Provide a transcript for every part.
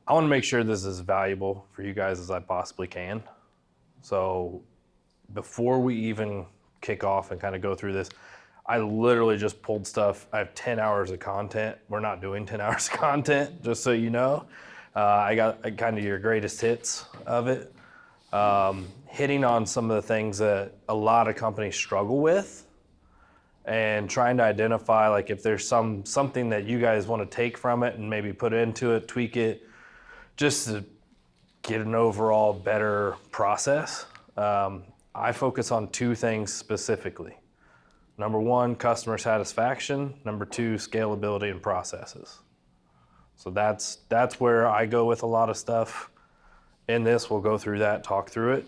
I want to make sure this is as valuable for you guys as I possibly can. So before we even kick off and kind of go through this, I literally just pulled stuff. I have 10 hours of content. We're not doing 10 hours of content, just so you know. I got kind of your greatest hits of it. Hitting on some of the things that a lot of companies struggle with and trying to identify like if there's something that you guys want to take from it and maybe put into it, tweak it, just to get an overall better process. I focus on two things specifically. Number one, customer satisfaction. Number two, scalability and processes. So that's where I go with a lot of stuff. In this, we'll go through that, talk through it.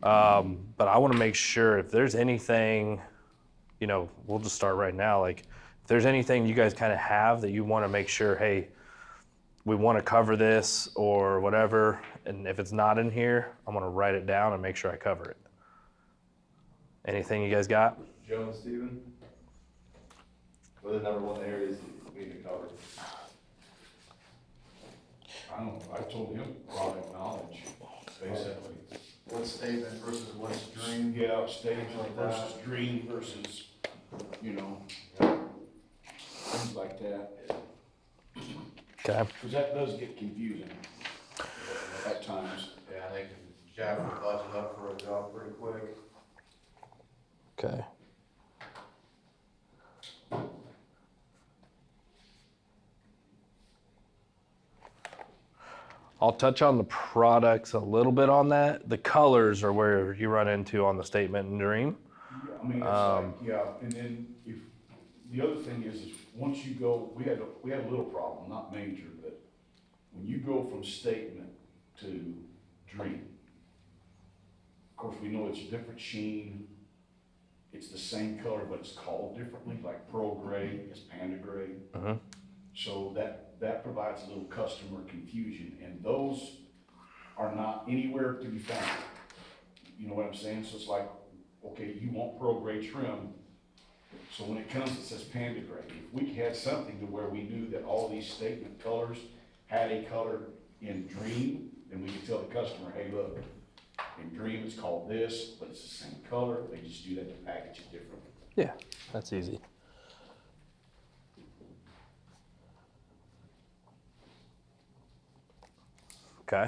But I want to make sure if there's anything, we'll just start right now. Like if there's anything you guys kind of have that you want to make sure, hey, we want to cover this or whatever, and if it's not in here, I'm going to write it down and make sure I cover it. Anything you guys got? Joe and Steven, what are the number one areas that we need to cover? I told him product knowledge, basically. What statement versus what's dream? Yeah, statement Like versus that. dream versus, things like that. Okay. Because that does get confusing at times. Yeah, they can jack the budget up for a job pretty quick. Okay. I'll touch on the products a little bit on that. The colors are where you run into on the statement and dream. I mean, and then if, the other thing is once you go, we had a little problem, not major, but when you go from statement to dream, of course, we know it's a different sheen, it's the same color, but it's called differently, like pearl gray is panda gray. Mhm. So that provides a little customer confusion, and those are not anywhere to be found. You know what I'm saying? So it's like, okay, you want pearl gray trim, so when it comes, it says panda gray. If we had something to where we knew that all these statement colors had a color in dream, then we could tell the customer, hey, look, in dream it's called this, but it's the same color, they just do that to package it differently. Yeah, that's easy. Okay.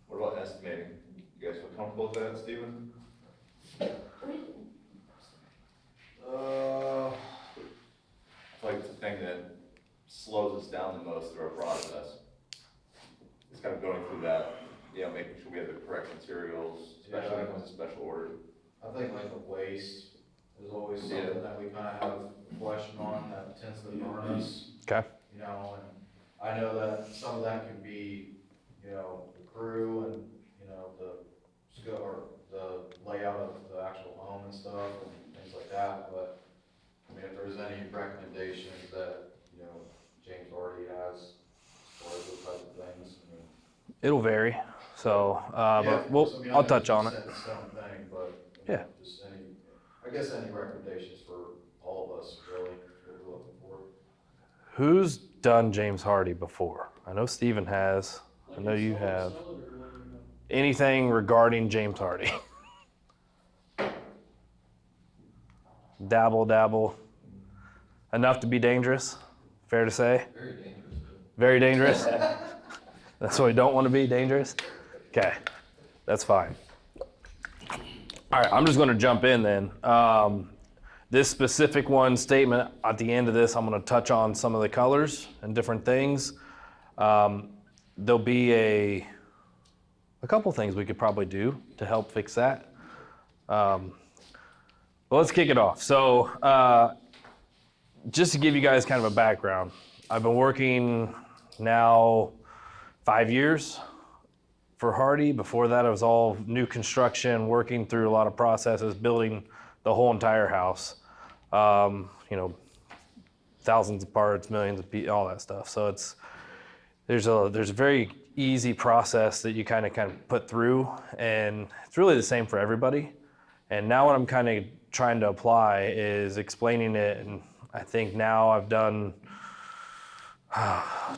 What about estimating? You guys feel comfortable with that, Steven? I feel like the thing that slows us down the most through our process is kind of going through that, making sure we have the correct materials, especially when it comes to special order. I think like the waste is always something that we kind of have a question on that tends to burn us, Okay. and I know that some of that can be, the crew and, the skill or the layout of the actual home and stuff and things like that, but I mean, if there's any recommendations that, James Hardie has as far as those type of things, I mean. It'll vary. So, Yeah, but so, I mean, I I'll know touch it's on a it. set in stone thing, but, Yeah. just any recommendations for all of us, really, what we're looking for. Who's done James Hardie before? I know Steven has. I know you have. Anything regarding James Hardie? Dabble. Enough to be dangerous? Fair to say? Very dangerous. Very dangerous? That's what we don't want to be, dangerous? Okay, that's fine. All right, I'm just going to jump in then. This specific one statement, at the end of this, I'm going to touch on some of the colors and different things. There'll be a couple things we could probably do to help fix that. Well, let's kick it off. So just to give you guys kind of a background, I've been working now 5 years for Hardie. Before that, it was all new construction, working through a lot of processes, building the whole entire house. Thousands of parts, millions of pieces, all that stuff. So there's a very easy process that you kind of put through, and it's really the same for everybody. And now what I'm kind of trying to apply is explaining it, and I think now I've done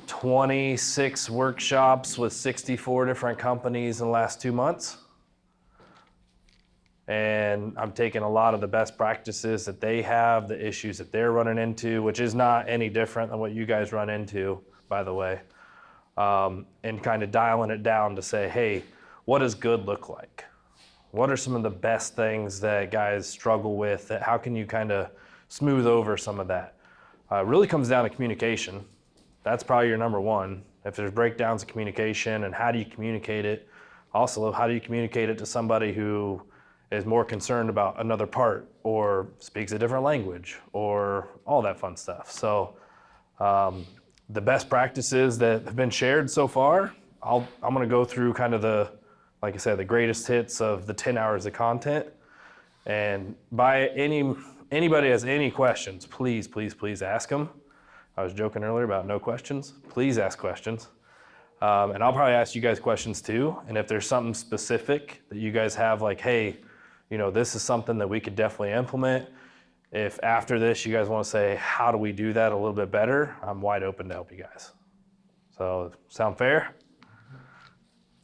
26 workshops with 64 different companies in the last 2 months. And I'm taking a lot of the best practices that they have, the issues that they're running into, which is not any different than what you guys run into, by the way, and kind of dialing it down to say, hey, what does good look like? What are some of the best things that guys struggle with? How can you kind of smooth over some of that? It really comes down to communication. That's probably your number one. If there's breakdowns of communication, and how do you communicate it? Also, how do you communicate it to somebody who is more concerned about another part or speaks a different language or all that fun stuff? So the best practices that have been shared so far, I'm gonna go through kind of like I said, the greatest hits of the 10 hours of content. And by anybody has any questions, please, please, please ask them. I was joking earlier about no questions. Please ask questions. And I'll probably ask you guys questions too. And if there's something specific that you guys have, like, hey, this is something that we could definitely implement. If after this you guys want to say, how do we do that a little bit better? I'm wide open to help you guys. So, sound fair?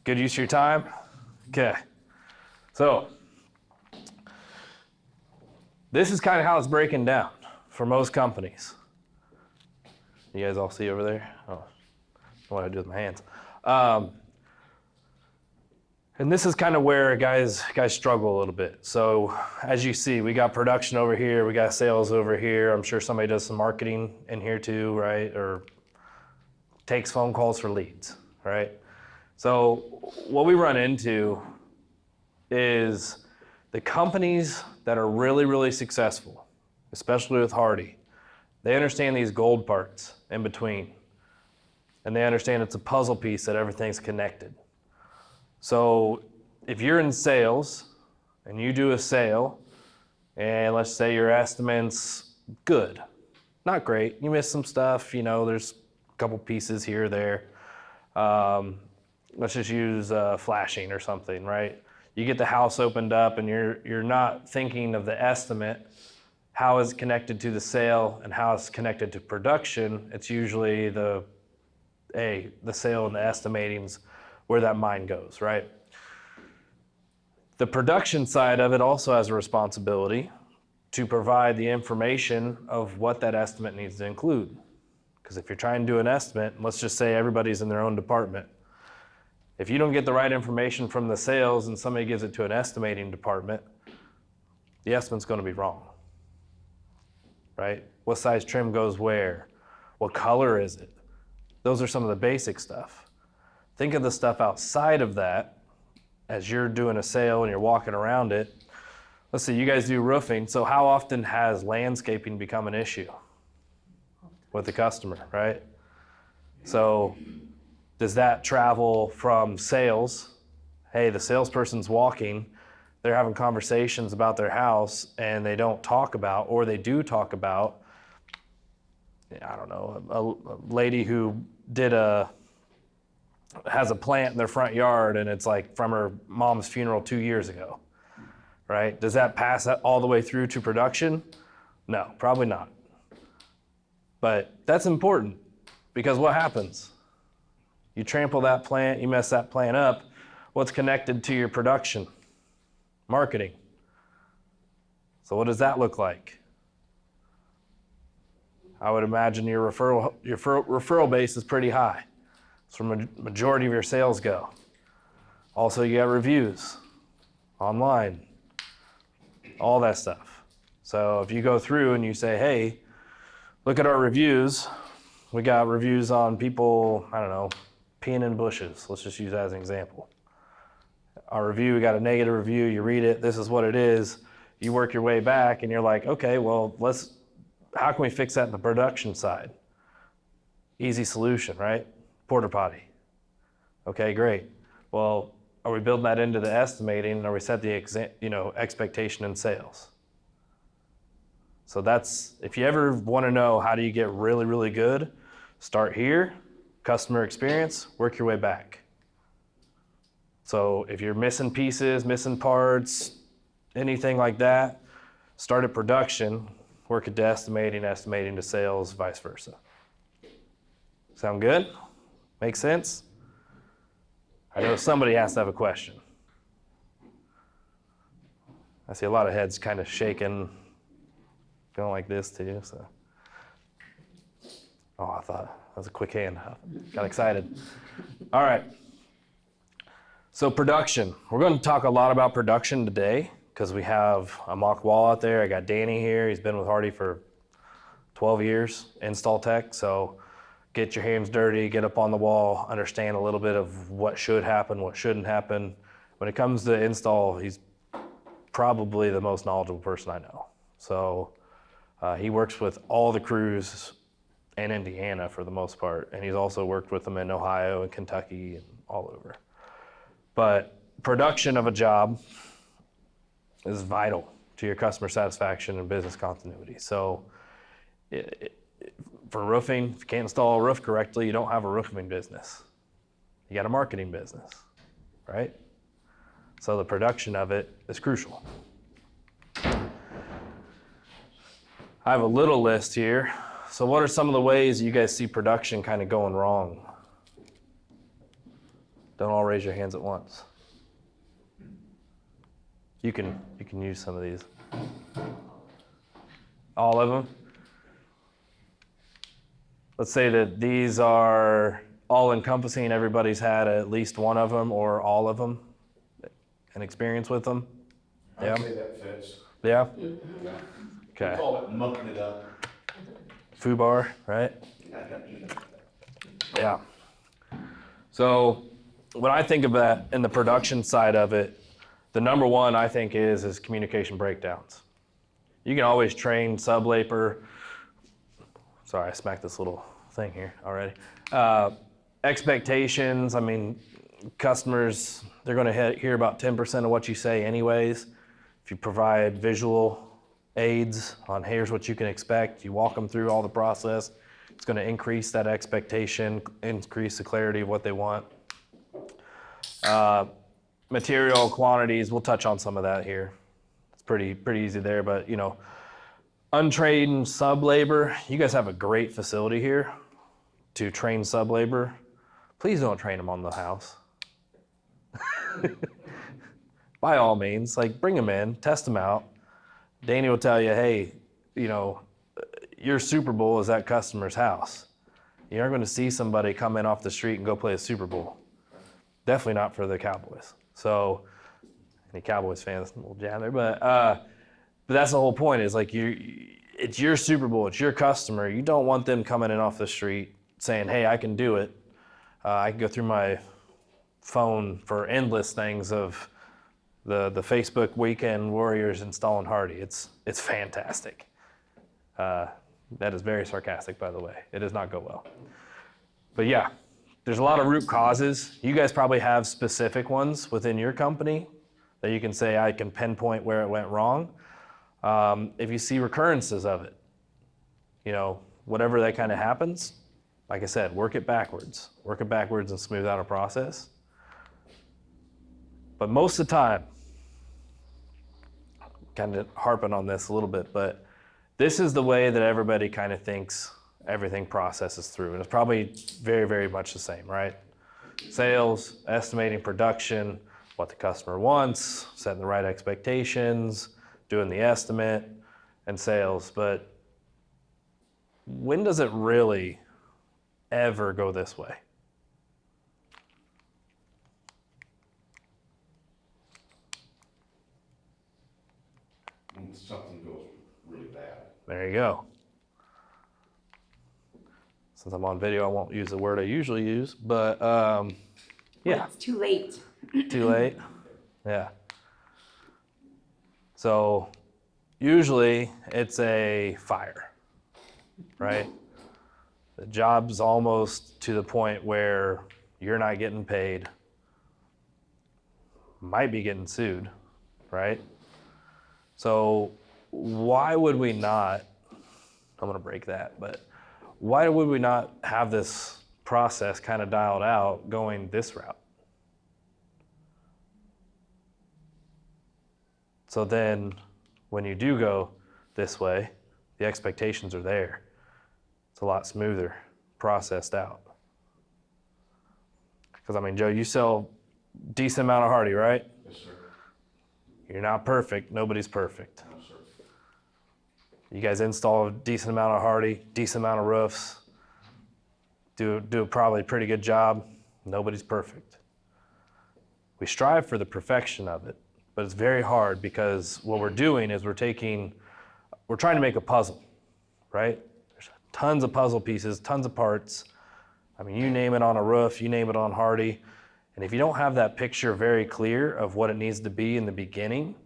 Good use of your time? Okay. So, this is kind of how it's breaking down for most companies. You guys all see over there? Oh, what I do with my hands. And this is kind of where guys struggle a little bit. So as you see, we got production over here, we got sales over here. I'm sure somebody does some marketing in here too, right? Or takes phone calls for leads, right? So what we run into is the companies that are really, really successful, especially with Hardie, they understand these gold parts in between. And they understand it's a puzzle piece that everything's connected. So if you're in sales and you do a sale, and let's say your estimate's good, not great, you missed some stuff, there's a couple pieces here or there. Let's just use flashing or something, right? You get the house opened up and you're not thinking of the estimate, how is it connected to the sale and how it's connected to production. It's usually the sale and the estimating's where that mind goes, right? The production side of it also has a responsibility to provide the information of what that estimate needs to include. Because if you're trying to do an estimate, let's just say everybody's in their own department. If you don't get the right information from the sales and somebody gives it to an estimating department, the estimate's gonna be wrong, right? What size trim goes where? What color is it? Those are some of the basic stuff. Think of the stuff outside of that as you're doing a sale and you're walking around it. Let's see, you guys do roofing, so how often has landscaping become an issue with the customer, right? So does that travel from sales? Hey, the salesperson's walking, they're having conversations about their house and they don't talk about, or they do talk about, I don't know, a lady who has a plant in their front yard and it's like from her mom's funeral 2 years ago, right? Does that pass that all the way through to production? No, probably not. But that's important because what happens? You trample that plant, you mess that plant up, what's connected to your production? Marketing. So what does that look like? I would imagine your referral base is pretty high. That's where the majority of your sales go. Also, you got reviews online, all that stuff. So if you go through and you say, hey, look at our reviews. We got reviews on people, I don't know, peeing in bushes. Let's just use that as an example. Our review, we got a negative review, you read it, this is what it is. You work your way back and you're like, okay, well, how can we fix that in the production side? Easy solution, right? Porta potty. Okay, great. Well, are we building that into the estimating? Or we set the expectation in sales? So that's, if you ever want to know how do you get really, really good, start here, customer experience, work your way back. So if you're missing pieces, missing parts, anything like that, start at production, work at estimating to sales, vice versa. Sound good? Make sense? I know somebody has to have a question. I see a lot of heads kind of shaking, going like this too, so. Oh, I thought that was a quick hand. Got excited. All right. So production. We're going to talk a lot about production today because we have a mock wall out there. I got Danny here. He's been with Hardie for 12 years, install tech. So get your hands dirty, get up on the wall, understand a little bit of what should happen, what shouldn't happen. When it comes to install, he's probably the most knowledgeable person I know. So he works with all the crews in Indiana for the most part, and he's also worked with them in Ohio and Kentucky and all over. But production of a job is vital to your customer satisfaction and business continuity. So for roofing, if you can't install a roof correctly, you don't have a roofing business. You got a marketing business, right? So the production of it is crucial. I have a little list here. So what are some of the ways you guys see production kind of going wrong? Don't all raise your hands at once. You can use some of these. All of them? Let's say that these are all encompassing, everybody's had at least one of them or all of them, an experience with them. Yeah? I'd say that fits. Yeah? We Okay. call it mucking it up. FUBAR, right? Yeah. So when I think of that in the production side of it, the number one I think is communication breakdowns. You can always train sub-labor. Sorry, I smacked this little thing here already. Expectations, I mean, customers, they're gonna hear about 10% of what you say anyways. If you provide visual aids on here's what you can expect, you walk them through all the process, it's gonna increase that expectation, increase the clarity of what they want. Material quantities, we'll touch on some of that here. It's pretty easy there, but you know, untrained sub-labor, you guys have a great facility here to train sub-labor. Please don't train them on the house. By all means, like bring them in, test them out. Danny will tell you, hey, you know, your Super Bowl is that customer's house. You aren't going to see somebody come in off the street and go play a Super Bowl. Definitely not for the Cowboys. So, any Cowboys fans, a little jab there, but that's the whole point. Is like it's your Super Bowl, it's your customer. You don't want them coming in off the street saying, hey, I can do it. I can go through my phone for endless things of the Facebook weekend warriors installing Hardie. It's fantastic. That is very sarcastic, by the way. It does not go well. But yeah, there's a lot of root causes. You guys probably have specific ones within your company that you can say, I can pinpoint where it went wrong. If you see recurrences of it, you know, whatever that kind of happens, like I said, work it backwards and smooth out a process. But most of the time, kind of harping on this a little bit, but this is the way that everybody kind of thinks everything processes through. And it's probably very, very much the same, right? Sales, estimating production, what the customer wants, setting the right expectations, doing the estimate, and sales. But when does it really ever go this way? When something goes really bad. There you go. Since I'm on video, I won't use the word I usually use, but yeah. It's too late. Too late? Yeah. So usually it's a fire, right? The job's almost to the point where you're not getting paid, might be getting sued, right? So why would we not, I'm gonna break that, but why would we not have this process kind of dialed out going this route? So then when you do go this way, the expectations are there. It's a lot smoother. processed out. Because I mean, Joe, you sell decent amount of Hardie, right? Yes, sir. You're not perfect. Nobody's perfect. No, sir. You guys install a decent amount of Hardie, decent amount of roofs. Do a probably pretty good job. Nobody's perfect. We strive for the perfection of it, but it's very hard because what we're doing is we're trying to make a puzzle, right? There's tons of puzzle pieces, tons of parts. I mean, you name it on a roof, you name it on Hardie. And if you don't have that picture very clear of what it needs to be in the beginning,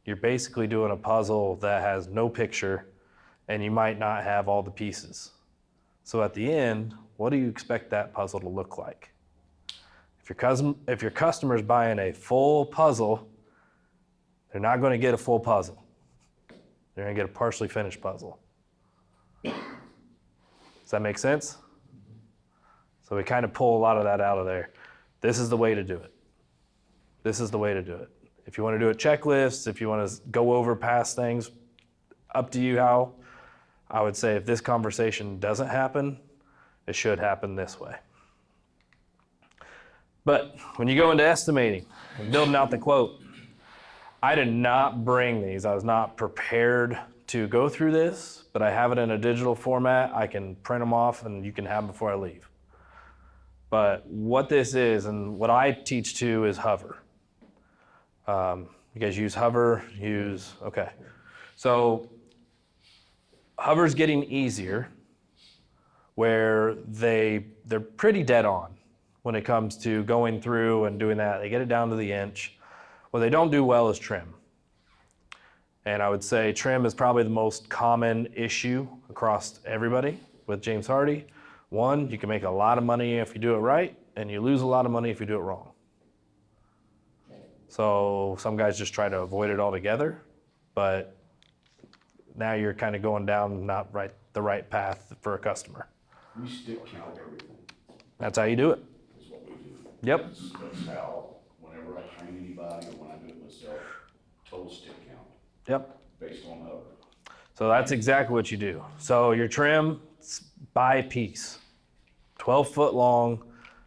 you're basically doing a puzzle that has no picture and you might not have all the pieces. So at the end, what do you expect that puzzle to look like? If your customer's buying a full puzzle, they're not going to get a full puzzle. They're going to get a partially finished puzzle. Does that make sense? So we kind of pull a lot of that out of there. This is the way to do it. This is the way to do it. If you want to do a checklist, if you want to go over past things, up to you how. I would say if this conversation doesn't happen, it should happen this way. But when you go into estimating and building out the quote, I did not bring these. I was not prepared to go through this, but I have it in a digital format. I can print them off and you can have them before I leave. But what this is and what I teach to is hover. You guys use hover, okay. So hover's getting easier where they're pretty dead on when it comes to going through and doing that. They get it down to the inch. What they don't do well is trim. And I would say trim is probably the most common issue across everybody with James Hardie. One, you can make a lot of money if you do it right, and you lose a lot of money if you do it wrong. So some guys just try to avoid it altogether, but now you're kind of going down the right path for a customer. We stick count everything, That's how you do it. is what we do. Yep. That's how, whenever I train anybody or when I do it myself, total stick count, Yep. based on hover. So that's exactly what you do. So your trim, by piece, 12 foot long.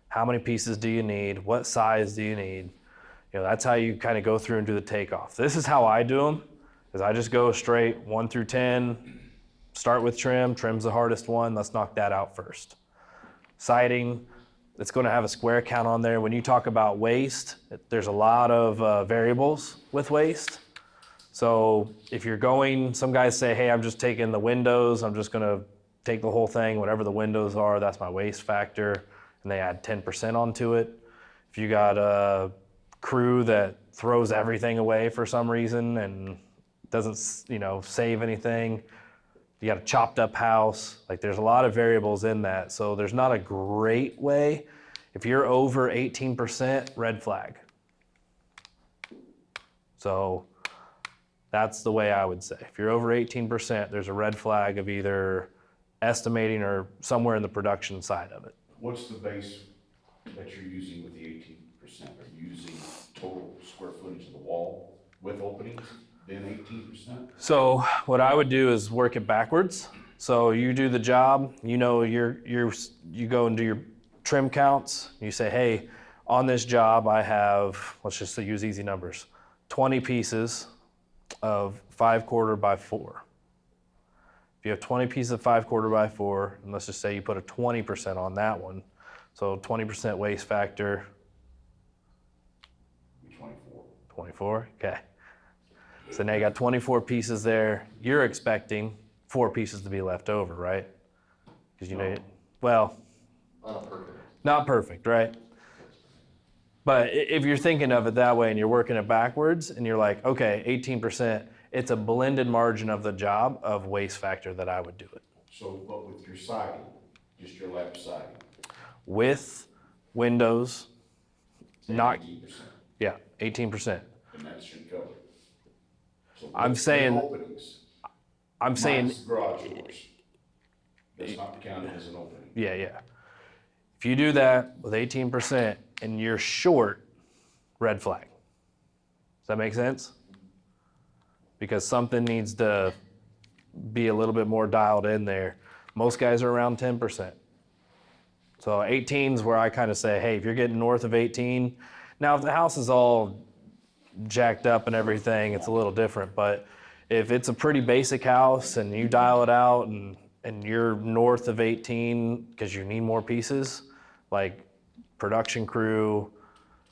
How many pieces do you need? What size do you need? You know, that's how you kind of go through and do the takeoff. This is how I do them, is I just go straight 1 through 10, start with trim. Trim's the hardest one. Let's knock that out first. Siding, it's going to have a square count on there. When you talk about waste, there's a lot of variables with waste. So if you're going, some guys say, hey, I'm just taking the windows. I'm just going to take the whole thing, whatever the windows are, that's my waste factor. And they add 10% onto it. If you got a crew that throws everything away for some reason and doesn't, save anything, you got a chopped up house, like there's a lot of variables in that. So there's not a great way. If you're over 18%, red flag. So that's the way I would say. If you're over 18%, there's a red flag of either estimating or somewhere in the production side of it. What's the base that you're using with the 18%? Are you using total square footage of the wall with openings, then 18%? So what I would do is work it backwards. So you do the job, you go and do your trim counts. You say, hey, on this job I have, let's just use easy numbers, 20 pieces of 5/4 by 4. If you have 20 pieces of 5/4 by 4, and let's just say you put a 20% on that one, so 20% waste factor. 24. 24, okay. So now you got 24 pieces there. You're expecting 4 pieces to be left over, right? Because well, not perfect, right? But if you're thinking of it that way and you're working it backwards and you're like, okay, 18%, it's a blended margin of the job of waste factor that I would do it. So, but with your siding, just your left siding, With windows, not, 18%, yeah, 18%. and that should cover it. So I'm with saying- openings, I'm saying, minus garage doors, that's not counted as an opening. yeah. If you do that with 18% and you're short, red flag. Does that make sense? Because something needs to be a little bit more dialed in there. Most guys are around 10%. So 18 is where I kind of say, hey, if you're getting north of 18, now if the house is all jacked up and everything, it's a little different. But if it's a pretty basic house and you dial it out and you're north of 18 because you need more pieces, like production crew,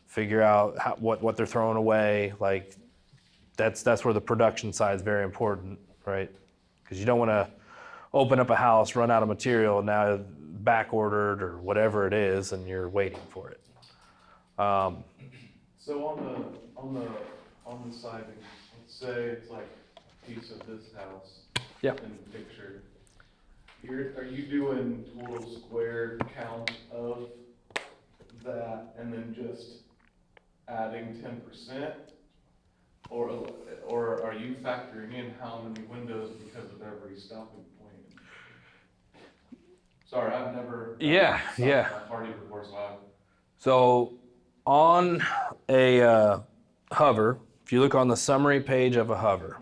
figure out what they're throwing away. Like that's where the production side is very important, right? Because you don't want to open up a house, run out of material, and now back ordered or whatever it is, and you're waiting for it. So on the siding, let's say it's like a piece of this house. Yep. In the picture. Are you doing total square count of that and then just adding 10%? Or are you factoring in how many windows because of every stopping point? Sorry, I've never. Yeah. Hardie before, so So on a hover, if you look on the summary page of a hover,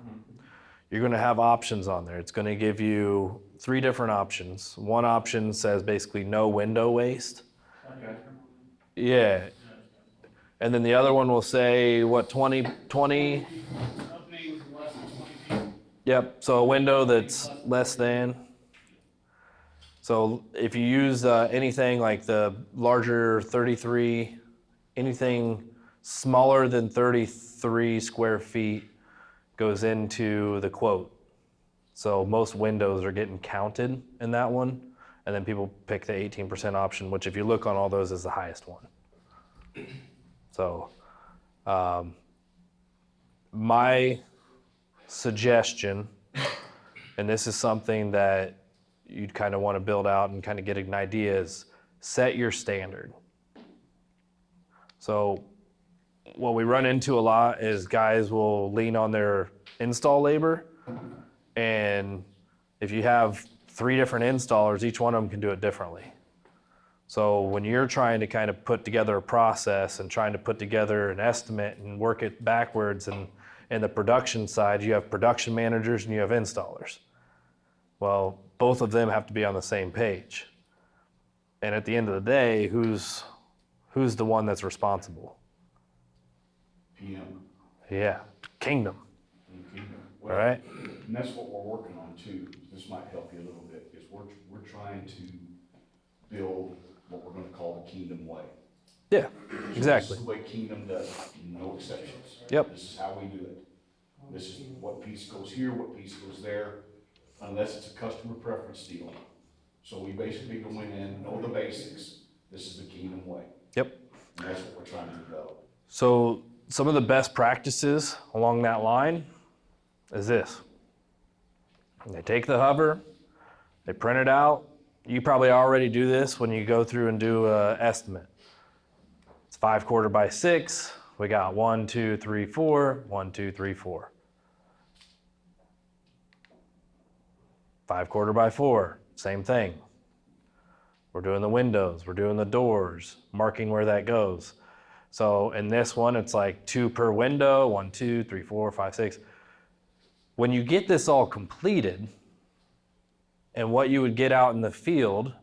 you're going to have options on there. It's going to give you 3 different options. One option says basically no window waste. okay. Yeah. And then the other one will say, what, 20? Openings less than 20 feet. Yep, so a window that's less than. So if you use anything like the larger 33, anything smaller than 33 square feet goes into the quote. So most windows are getting counted in that one, and then people pick the 18% option, which if you look on all those is the highest one. So my suggestion, and this is something that you'd kind of want to build out and kind of get an idea, is set your standard. So what we run into a lot is guys will lean on their install labor, and if you have 3 different installers, each one of them can do it differently. So when you're trying to kind of put together a process and trying to put together an estimate and work it backwards, and in the production side, you have production managers and you have installers. Well, both of them have to be on the same page. And at the end of the day, who's the one that's responsible? PM. Yeah, kingdom, Okay. all Well, right? And that's what we're working on too. This might help you a little bit, is we're trying to build what we're gonna call the Kingdom Way. Yeah, This exactly. is the way Kingdom does it, no exceptions. Yep. This is how we do it. This is what piece goes here, what piece goes there, unless it's a customer preference deal. So we basically go in, know the basics. This is the Kingdom Way, Yep. and that's what we're trying to develop. So some of the best practices along that line is this. They take the hover, they print it out. You probably already do this when you go through and do an estimate. It's 5/4 by 6. We got 1, 2, 3, 4, 1, 2, 3, 4. 5/4 by 4, same thing. We're doing the windows, we're doing the doors, marking where that goes. So in this one, it's like 2 per window, 1, 2, 3, 4, 5, 6. When you get this all completed, and what you would get out in the field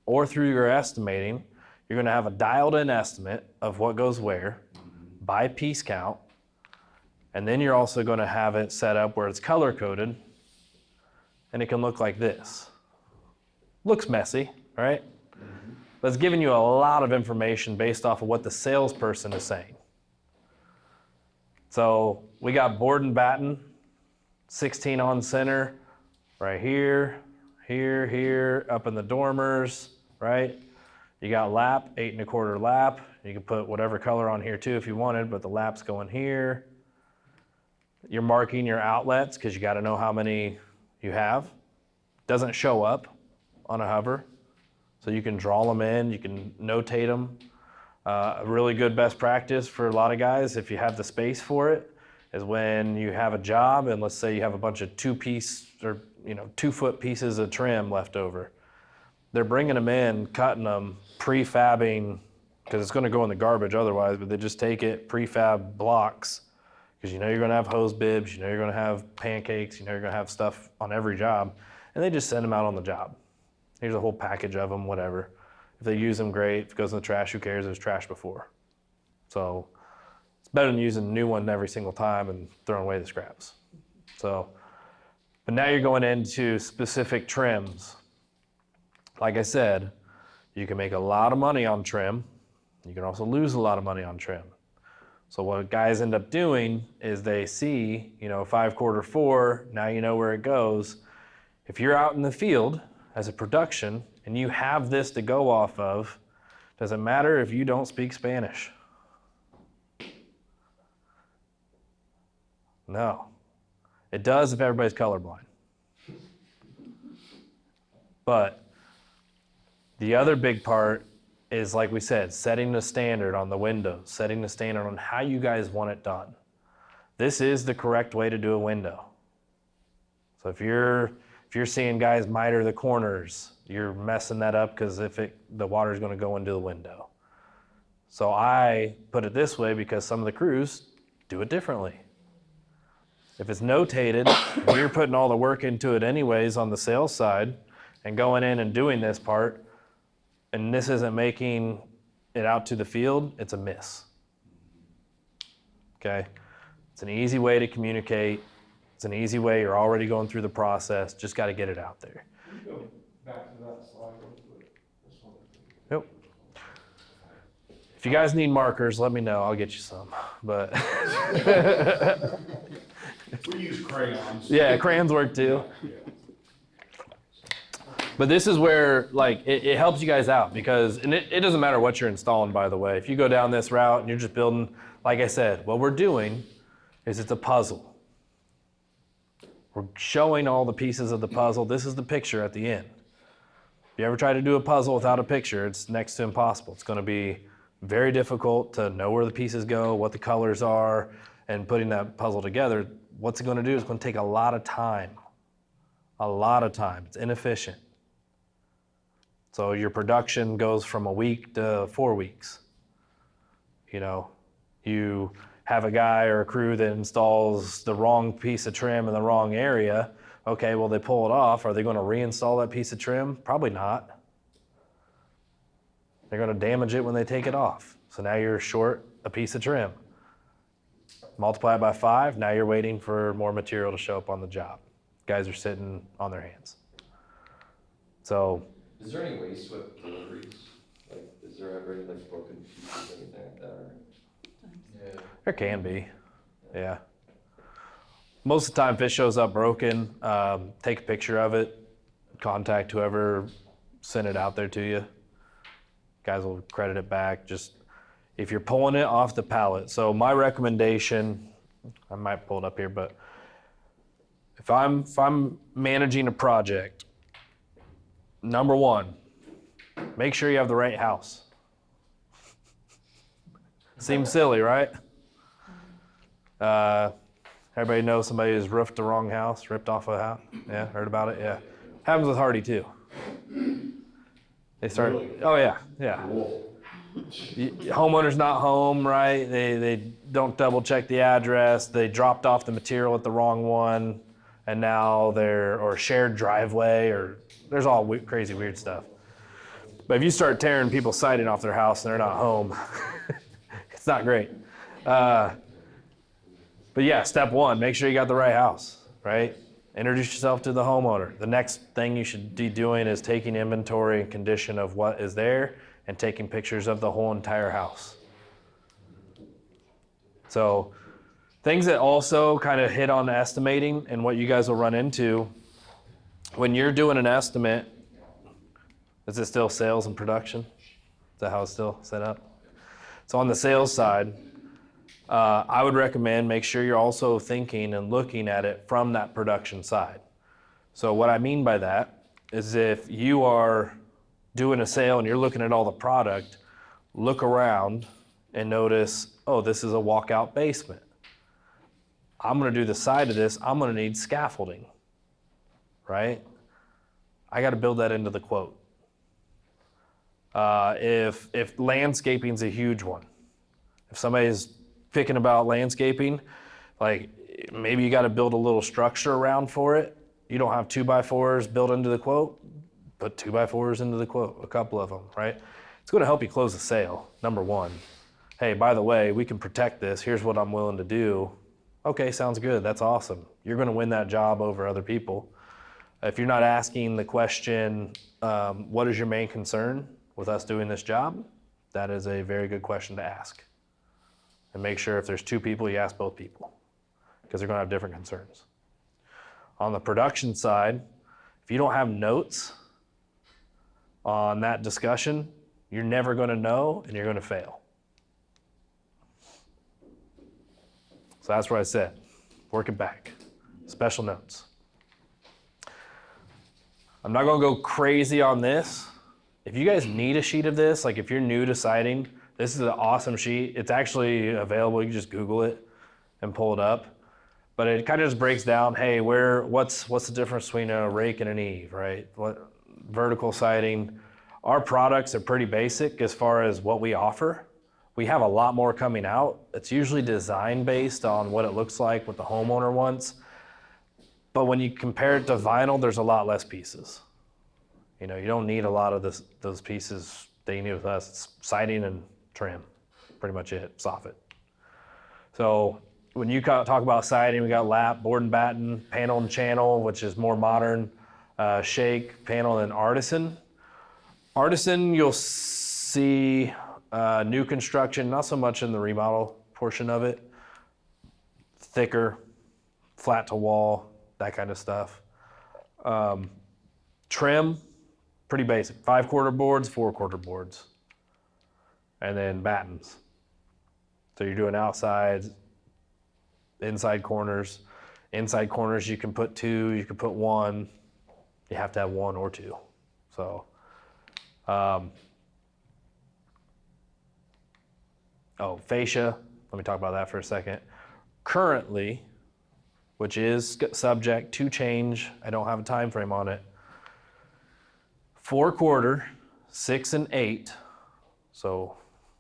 or through your estimating, you're going to have a dialed in estimate of what goes where by piece count. And then you're also going to have it set up where it's color coded, and it can look like this. Looks messy, right? But it's giving you a lot of information based off of what the salesperson is saying. So we got board and batten, 16 on center, right here, here, up in the dormers, right? You got lap, 8 1/4 lap. You can put whatever color on here too if you wanted, but the lap's going here. You're marking your outlets because you got to know how many you have. Doesn't show up on a hover, so you can draw them in, you can notate them. A really good best practice for a lot of guys, if you have the space for it, is when you have a job and let's say you have a bunch of 2-piece or 2-foot pieces of trim left over. They're bringing them in, cutting them, prefabbing, because it's going to go in the garbage otherwise, but they just take it, prefab blocks, because you're going to have hose bibs, you're going to have pancakes, you're going to have stuff on every job, and they just send them out on the job. Here's a whole package of them, whatever. If they use them, great. If it goes in the trash, who cares? It was trash before. So it's better than using a new one every single time and throwing away the scraps. So, but now you're going into specific trims. Like I said, you can make a lot of money on trim. You can also lose a lot of money on trim. So what guys end up doing is they see, 5/4 now you know where it goes. If you're out in the field as a production and you have this to go off of, does it matter if you don't speak Spanish? No. It does if everybody's colorblind. But the other big part is, like we said, setting the standard on the windows, setting the standard on how you guys want it done. This is the correct way to do a window. So if you're seeing guys miter the corners, you're messing that up because the water's going to go into the window. So I put it this way because some of the crews do it differently. If it's notated, you're putting all the work into it anyways on the sales side and going in and doing this part, and this isn't making it out to the field, it's a miss. Okay? It's an easy way to communicate. It's an easy way. You're already going through the process. Just got to get it out there. Can you go back to that slide real quick? This one. Yep. If you guys need markers, let me know. I'll get you some. But We use crayons. yeah, crayons work too. Yeah. But this is where it helps you guys out because, and it doesn't matter what you're installing, by the way. If you go down this route and you're just building, like I said, what we're doing is it's a puzzle. We're showing all the pieces of the puzzle. This is the picture at the end. If you ever try to do a puzzle without a picture, it's next to impossible. It's going to be very difficult to know where the pieces go, what the colors are, and putting that puzzle together. What's it going to do is it's going to take a lot of time. A lot of time. It's inefficient. So your production goes from a week to 4 weeks. You have a guy or a crew that installs the wrong piece of trim in the wrong area. Okay, well, they pull it off. Are they going to reinstall that piece of trim? Probably not. They're going to damage it when they take it off. So now you're short a piece of trim. Multiply it by 5, now you're waiting for more material to show up on the job. Guys are sitting on their hands. So, Is there any waste with deliveries? Like, is there ever any broken pieces, anything like that? Or? Yeah. there can be, yeah. Most of the time, if it shows up broken, take a picture of it, contact whoever sent it out there to you. Guys will credit it back. Just if you're pulling it off the pallet. So my recommendation, I might pull it up here, but if I'm managing a project, number one, make sure you have the right house. Seems silly, right? Everybody knows somebody who's roofed the wrong house, ripped off a house. Yeah, heard about it? Yeah. Happens with Hardie too. They start, Really? oh yeah, yeah. Homeowner's not home, right? They don't double check the address. They dropped off the material at the wrong one, and now or shared driveway, or there's all crazy weird stuff. But if you start tearing people's siding off their house and they're not home, it's not great. But yeah, step one, make sure you got the right house, right? Introduce yourself to the homeowner. The next thing you should be doing is taking inventory and condition of what is there and taking pictures of the whole entire house. So things that also kind of hit on estimating and what you guys will run into when you're doing an estimate. Is it still sales and production? Is that how it's still set up? So on the sales side, I would recommend make sure you're also thinking and looking at it from that production side. So what I mean by that is if you are doing a sale and you're looking at all the product, look around and notice, oh, this is a walkout basement. I'm gonna do the side of this, I'm gonna need scaffolding, right? I gotta build that into the quote. If landscaping's a huge one, if somebody's picking about landscaping, like maybe you got to build a little structure around for it. You don't have 2x4s built into the quote. put 2x4s into the quote, a couple of them, right? It's going to help you close the sale, number one. Hey, by the way, we can protect this. Here's what I'm willing to do. Okay, sounds good. That's awesome. You're going to win that job over other people. If you're not asking the question, what is your main concern with us doing this job? That is a very good question to ask. And make sure if there's two people, you ask both people, because they're going to have different concerns. On the production side, if you don't have notes on that discussion, you're never going to know and you're going to fail. So that's what I said. Work it back. Special notes. I'm not going to go crazy on this. If you guys need a sheet of this, like if you're new to siding, this is an awesome sheet. It's actually available. You can just Google it and pull it up. But it kind of just breaks down, hey, what's the difference between a rake and an eave, right? What vertical siding. Our products are pretty basic as far as what we offer. We have a lot more coming out. It's usually design based on what it looks like, what the homeowner wants. But when you compare it to vinyl, there's a lot less pieces. You know, you don't need a lot of those pieces that you need with us. It's siding and trim, pretty much it, soffit. So when you talk about siding, we got lap, board and batten, panel and channel, which is more modern, shake, panel, and artisan. Artisan, you'll see new construction, not so much in the remodel portion of it. Thicker, flat to wall, that kind of stuff. Trim, pretty basic. 5/4 boards, 4/4 boards. And then battens. So you're doing outside, inside corners. Inside corners, you can put 2, you can put 1. You have to have 1 or 2. So, fascia, let me talk about that for a second. Currently, which is subject to change, I don't have a time frame on it, 4/4, 6 and 8, so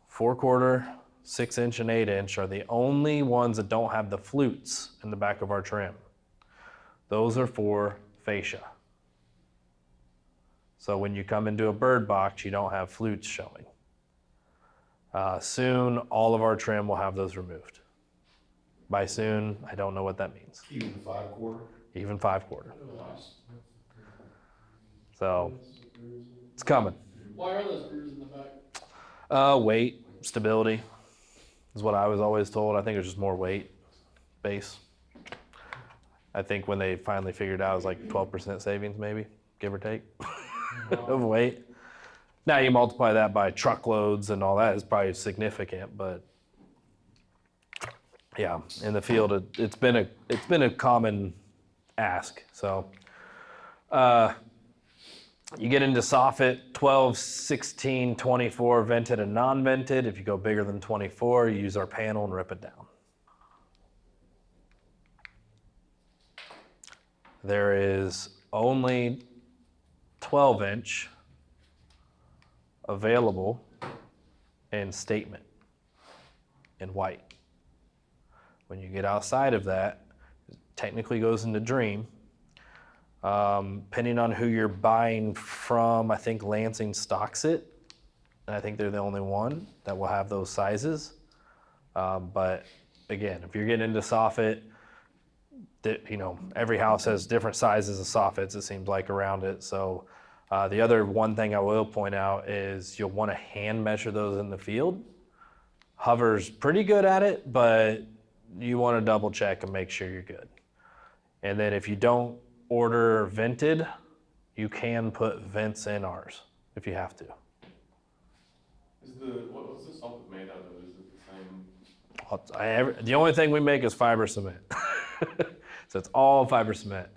4/4, 6 inch and 8 inch are the only ones that don't have the flutes in the back of our trim. Those are for fascia. So when you come into a bird box, you don't have flutes showing. Soon, all of our trim will have those removed. By soon, I don't know what that means. Even the 5/4? Even 5/4. So it's coming. Why are those grooves in the back? Weight, stability is what I was always told. I think it's just more weight base. I think when they finally figured out it was like 12% savings maybe, give or take, of weight. Now you multiply that by truckloads and all that, it's probably significant, but yeah, in the field, it's been a common ask. So you get into soffit, 12, 16, 24, vented and non-vented. If you go bigger than 24, you use our panel and rip it down. There is only 12 inch available in statement in white. When you get outside of that, it technically goes into dream. Depending on who you're buying from, I think Lansing stocks it. And I think they're the only one that will have those sizes. But again, if you're getting into soffit, every house has different sizes of soffits, it seems like, around it. So the other one thing I will point out is you'll want to hand measure those in the field. Hover's pretty good at it, but you want to double check and make sure you're good. And then if you don't order vented, you can put vents in ours if you have to. What's the soffit made out of? Is it the same? The only thing we make is fiber cement. So it's all fiber cement.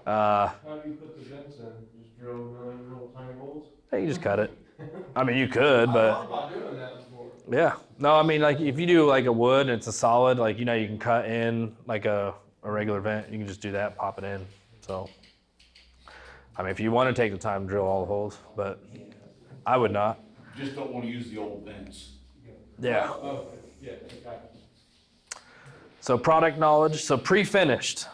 How do you put the vents in? Just drill little tiny holes? Hey, you just cut it. I mean, you could, I but thought about doing that before. yeah. No, I mean, like if you do like a wood and it's a solid, like, you can cut in like a regular vent, you can just do that, pop it in. So, I mean, if you want to take the time to drill all the holes, but I would not. Just don't want to use the old vents. Yeah. Oh, okay. Yeah, got it. So product knowledge, so pre-finished.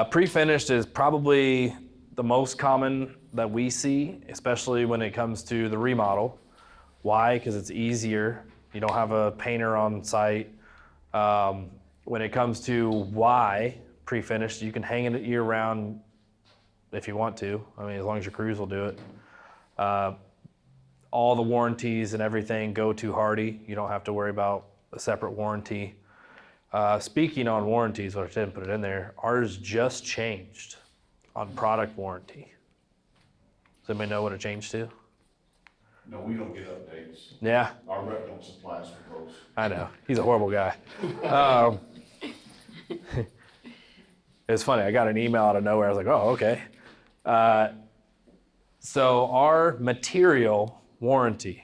Pre-finished is probably the most common that we see, especially when it comes to the remodel. Why? Because it's easier. You don't have a painter on site. When it comes to why pre-finished, you can hang it year round if you want to. I mean, as long as your crews will do it. All the warranties and everything go to Hardie. You don't have to worry about a separate warranty. Speaking on warranties, which I didn't put it in there, ours just changed on product warranty. Does anybody know what it changed to? No, we don't get updates. Yeah, Our rep don't supply us with those. I know. He's a horrible guy. It's funny. I got an email out of nowhere. I was like, oh, okay. So our material warranty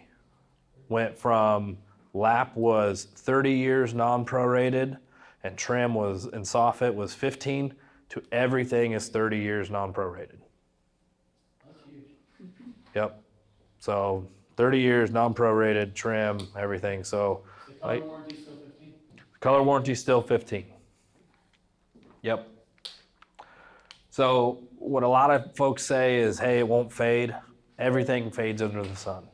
went from lap was 30 years non-prorated and trim was, and soffit was 15 to everything is 30 years non-prorated. That's huge. Yep. So 30 years non-prorated, trim, everything. So The color like, warranty still 15? color warranty still 15. Yep. So what a lot of folks say is, hey, it won't fade. Everything fades under the sun.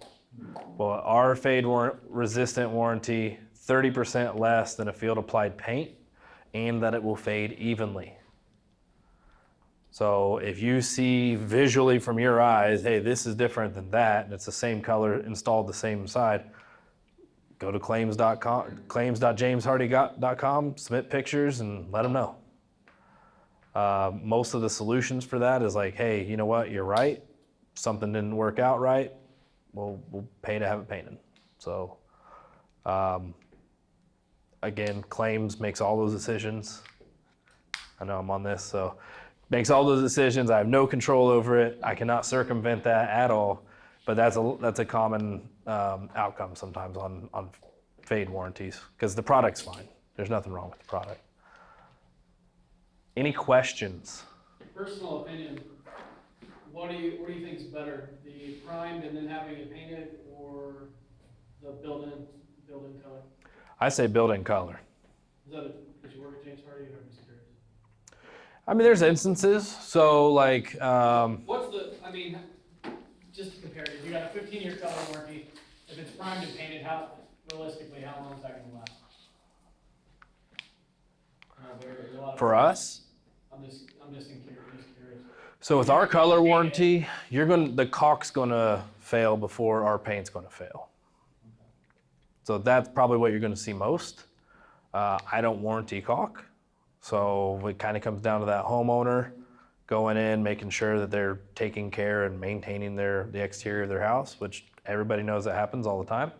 Well, our fade resistant warranty, 30% less than a field applied paint, and that it will fade evenly. So if you see visually from your eyes, hey, this is different than that, and it's the same color installed the same side, go to claims.jameshardie.com, submit pictures, and let them know. Most of the solutions for that is like, hey, you know what, you're right. Something didn't work out right. We'll pay to have it painted. So, again, claims makes all those decisions. I know I'm on this, so makes all those decisions. I have no control over it. I cannot circumvent that at all. But that's a common outcome sometimes on fade warranties because the product's fine. There's nothing wrong with the product. Any questions? Personal opinion, what do you think is better? The primed and then having it painted or the built-in color? I say built-in color. Is that because you work at James Hardie or I'm just curious? I mean, there's instances. So like, What's the, I mean, just to compare it, you got a 15-year color warranty. If it's primed and painted, realistically, how long is that gonna last? There's a lot of- for us, I'm just curious. so with our color warranty, the caulk's gonna fail before our paint's gonna fail. So that's probably what you're gonna see most. I don't warranty caulk, so it kind of comes down to that homeowner going in, making sure that they're taking care and maintaining the exterior of their house, which everybody knows that happens all the time.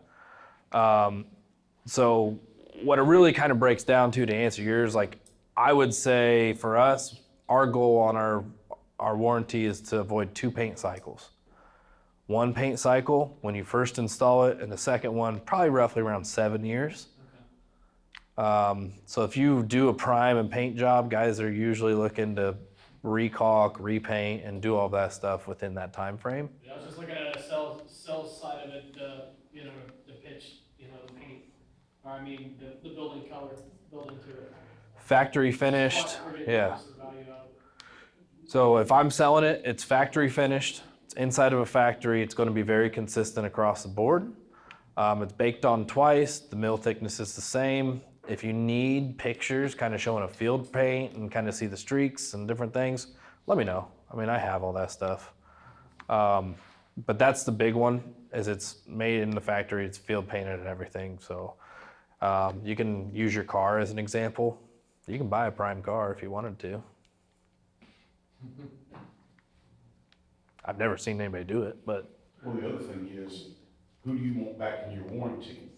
So what it really kind of breaks down to answer yours, like I would say for us, our goal on our warranty is to avoid 2 paint cycles. 1 paint cycle when you first install it, and the second one probably roughly around 7 years. So if you do a prime and paint job, guys are usually looking to recaulk, repaint, and do all that stuff within that time frame. Yeah, I was just looking at a cell side of it, the pitch, the paint, or I mean, the building color, building to it. Factory finished, What we're getting yeah. most of the value out of it. So if I'm selling it, it's factory finished. It's inside of a factory. It's going to be very consistent across the board. It's baked on twice. The mill thickness is the same. If you need pictures kind of showing a field paint and kind of see the streaks and different things, let me know. I mean, I have all that stuff. But that's the big one, is it's made in the factory. It's field painted and everything. So you can use your car as an example. You can buy a prime car if you wanted to. I've never seen anybody do it, but Well, the other thing is, who do you want back in your warranty?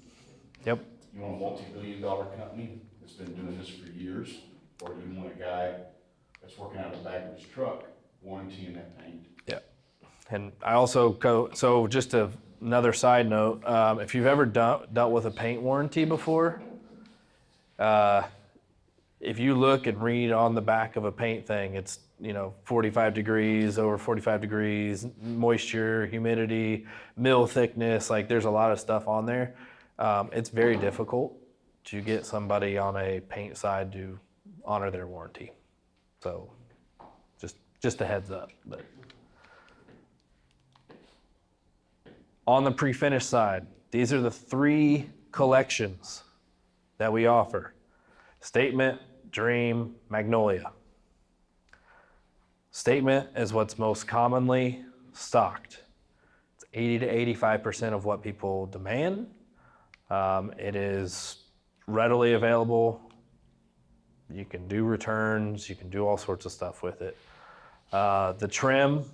yep. You want a multi-billion-dollar company that's been doing this for years? Or do you want a guy that's working out of the back of his truck warrantying that paint? Yeah. And I also go, so just another side note, if you've ever dealt with a paint warranty before, if you look and read on the back of a paint thing, it's 45 degrees, over 45 degrees, moisture, humidity, mill thickness, like there's a lot of stuff on there. It's very difficult to get somebody on a paint side to honor their warranty. So just Just a heads up. But on the pre-finished side, these are the 3 collections that we offer. Statement, Dream, Magnolia. Statement is what's most commonly stocked. It's 80 to 85% of what people demand. It is readily available. You can do returns, you can do all sorts of stuff with it. The trim,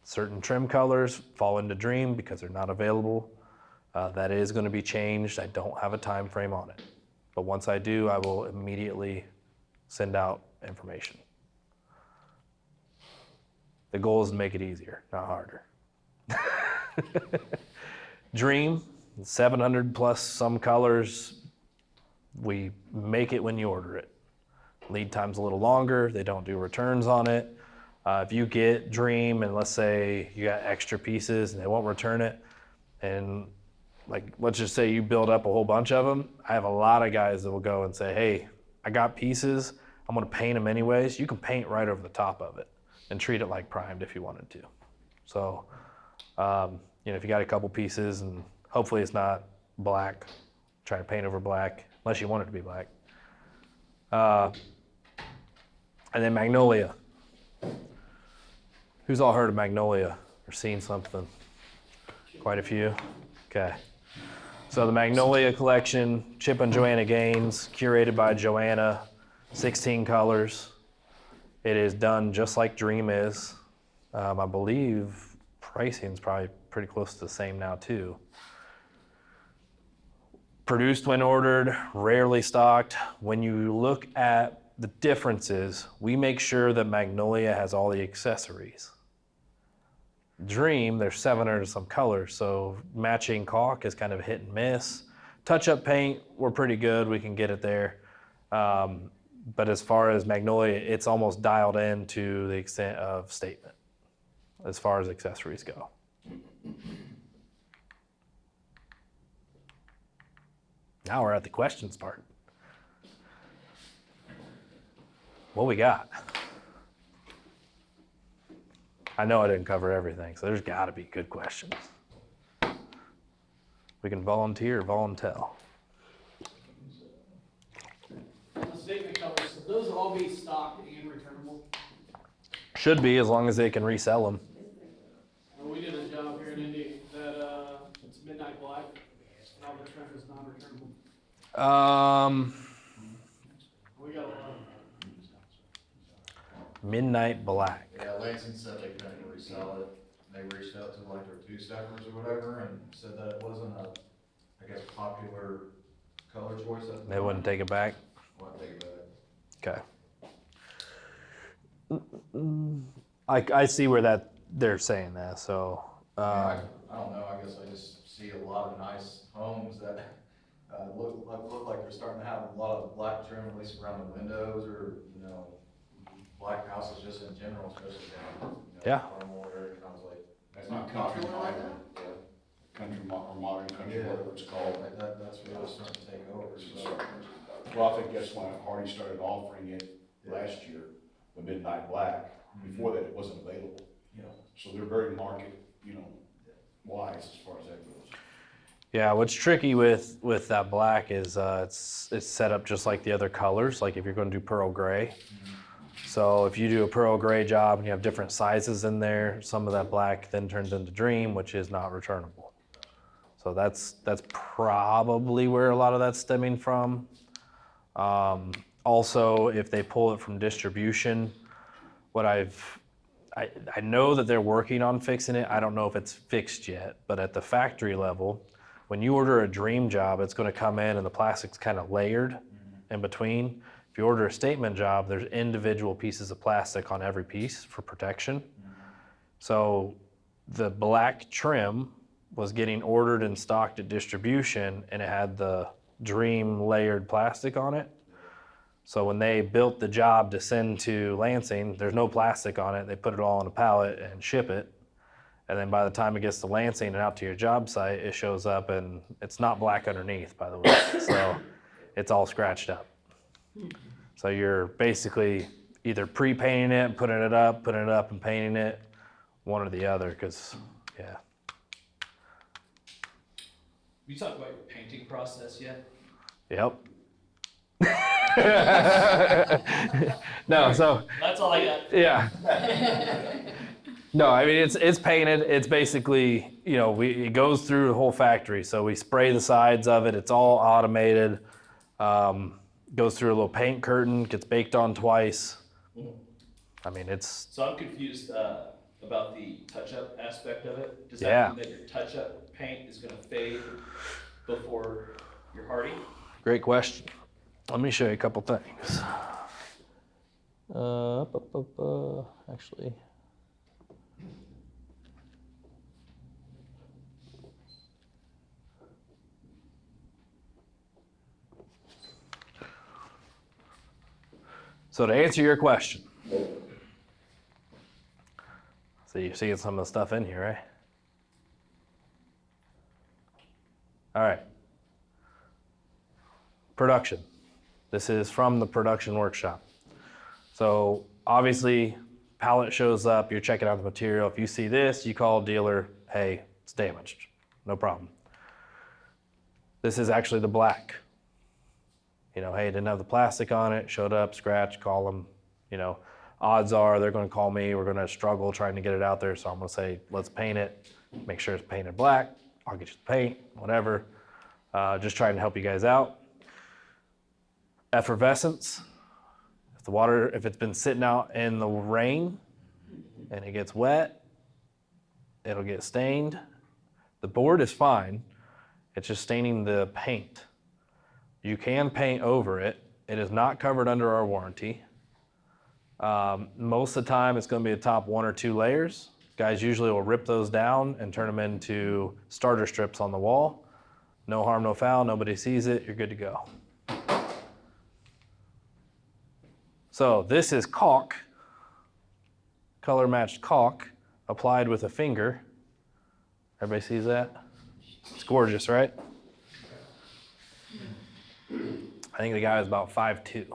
certain trim colors fall into Dream because they're not available. That is going to be changed. I don't have a time frame on it. But once I do, I will immediately send out information. The goal is to make it easier, not harder. Dream, 700 plus some colors. We make it when you order it. Lead time's a little longer. They don't do returns on it. If you get Dream and let's say you got extra pieces and they won't return it, and like let's just say you build up a whole bunch of them, I have a lot of guys that will go and say, hey, I got pieces, I'm gonna paint them anyways. You can paint right over the top of it and treat it like primed if you wanted to. So, if you got a couple pieces and hopefully it's not black, try to paint over black, unless you want it to be black. And then Magnolia. Who's all heard of Magnolia or seen something? Quite a few? Okay. So the Magnolia collection, Chip and Joanna Gaines, curated by Joanna, 16 colors. It is done just like Dream is. I believe pricing is probably pretty close to the same now too. Produced when ordered, rarely stocked. When you look at the differences, we make sure that Magnolia has all the accessories. Dream, there's 700 some colors, so matching caulk is kind of hit and miss. Touch-up paint, we're pretty good, we can get it there. But as far as Magnolia, it's almost dialed in to the extent of Statement, as far as accessories go. Now we're at the questions part. What we got? I know I didn't cover everything, so there's got to be good questions. We can volunteer or voluntel. On the statement colors, so those will all be stocked and returnable. Should be, as long as they can resell them. We did a job here in Indy that it's midnight black, and all the trim is non-returnable. We got a lot. Midnight Black. Yeah, Lansing said they couldn't resell it. They reached out to like their two-steppers or whatever and said that it wasn't a, I guess, popular color choice at the They wouldn't take it back? Wouldn't take it back. Okay. I see where that they're saying that, so. I don't know, I guess I just see a lot of nice homes that look like they're starting to have a lot of black trim, at least around the windows, or, black houses just in general, especially down, Yeah. Cornwall area, and I was like, That's not country popular like modern, that? or modern country, Yeah. whatever it's called. Like that's really starting to take over, so. Well, I think that's why Hardie started offering it last year, the Midnight Black. Before that, it wasn't available. So they're very market, wise as far as that goes. Yeah, what's tricky with that black is it's set up just like the other colors, like if you're going to do pearl gray. So if you do a pearl gray job and you have different sizes in there, some of that black then turns into Dream, which is not returnable. So that's probably where a lot of that's stemming from. Also, if they pull it from distribution, I know that they're working on fixing it. I don't know if it's fixed yet, but at the factory level, when you order a Dream job, it's going to come in and the plastic's kind of layered in between. If you order a Statement job, there's individual pieces of plastic on every piece for protection. So the black trim was getting ordered and stocked at distribution, and it had the Dream layered plastic on it. So when they built the job to send to Lansing, there's no plastic on it. They put it all on a pallet and ship it. And then by the time it gets to Lansing and out to your job site, it shows up and it's not black underneath, by the way. So it's all scratched up. So you're basically, either pre-painting it and putting it up and painting it, one or the other, because, yeah. You talked about your painting process yet? Yep. No, so, That's all I got. yeah. No, I mean, it's painted. It's basically, it goes through the whole factory. So we spray the sides of it. It's all automated. Goes through a little paint curtain, gets baked on twice. I mean, it's, So I'm confused about the touch-up aspect of it. Does Yeah. that mean that your touch-up paint is gonna fade before your Hardie? great question. Let me show you a couple things. Actually. So to answer your question, so you're seeing some of the stuff in here, right? All right. Production. This is from the production workshop. So obviously, pallet shows up, you're checking out the material. If you see this, you call a dealer, hey, it's damaged. No problem. This is actually the black. Hey, didn't have the plastic on it, showed up, scratch, call them. Odds are they're going to call me. We're going to struggle trying to get it out there. So I'm going to say, let's paint it. Make sure it's painted black. I'll get you the paint, whatever. Just trying to help you guys out. Effervescence. If it's been sitting out in the rain and it gets wet, it'll get stained. The board is fine. It's just staining the paint. You can paint over it. It is not covered under our warranty. Most of the time, it's going to be the top 1 or 2 layers. Guys usually will rip those down and turn them into starter strips on the wall. No harm, no foul. Nobody sees it. You're good to go. So this is caulk, color matched caulk, applied with a finger. Everybody sees that? It's gorgeous, right? I think the guy was about 5'2".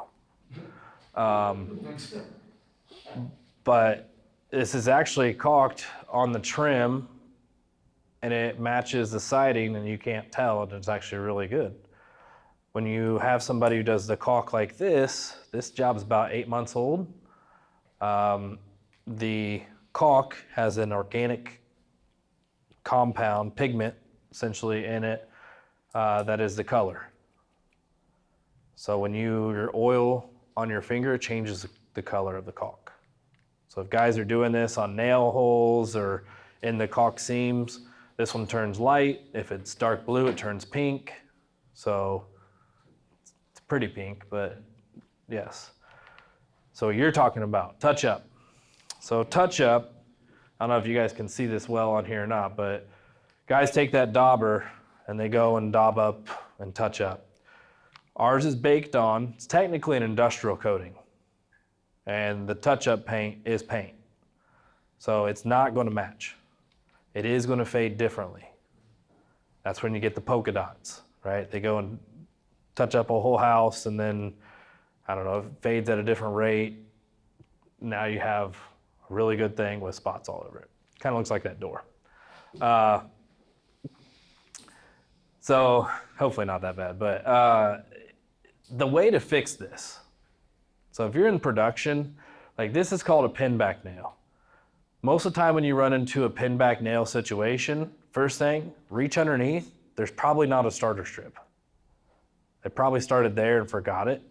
But this is actually caulked on the trim, and it matches the siding, and you can't tell, and it's actually really good. When you have somebody who does the caulk like this job's about 8 months old. The caulk has an organic compound, pigment, essentially, in it, that is the color. So when your oil on your finger changes the color of the caulk. So if guys are doing this on nail holes or in the caulk seams, this one turns light. If it's dark blue, it turns pink. So it's pretty pink, but yes. So you're talking about touch-up. So touch-up, I don't know if you guys can see this well on here or not, but guys take that dauber and they go and daub up and touch up. Ours is baked on. It's technically an industrial coating. And the touch-up paint is paint. So it's not going to match. It is going to fade differently. That's when you get the polka dots, right? They go and touch up a whole house and then, I don't know, it fades at a different rate. Now you have a really good thing with spots all over it. Kind of looks like that door. So hopefully not that bad, but the way to fix this, so if you're in production, like this is called a pin back nail. Most of the time when you run into a pin back nail situation, first thing, reach underneath, there's probably not a starter strip. They probably started there and forgot it.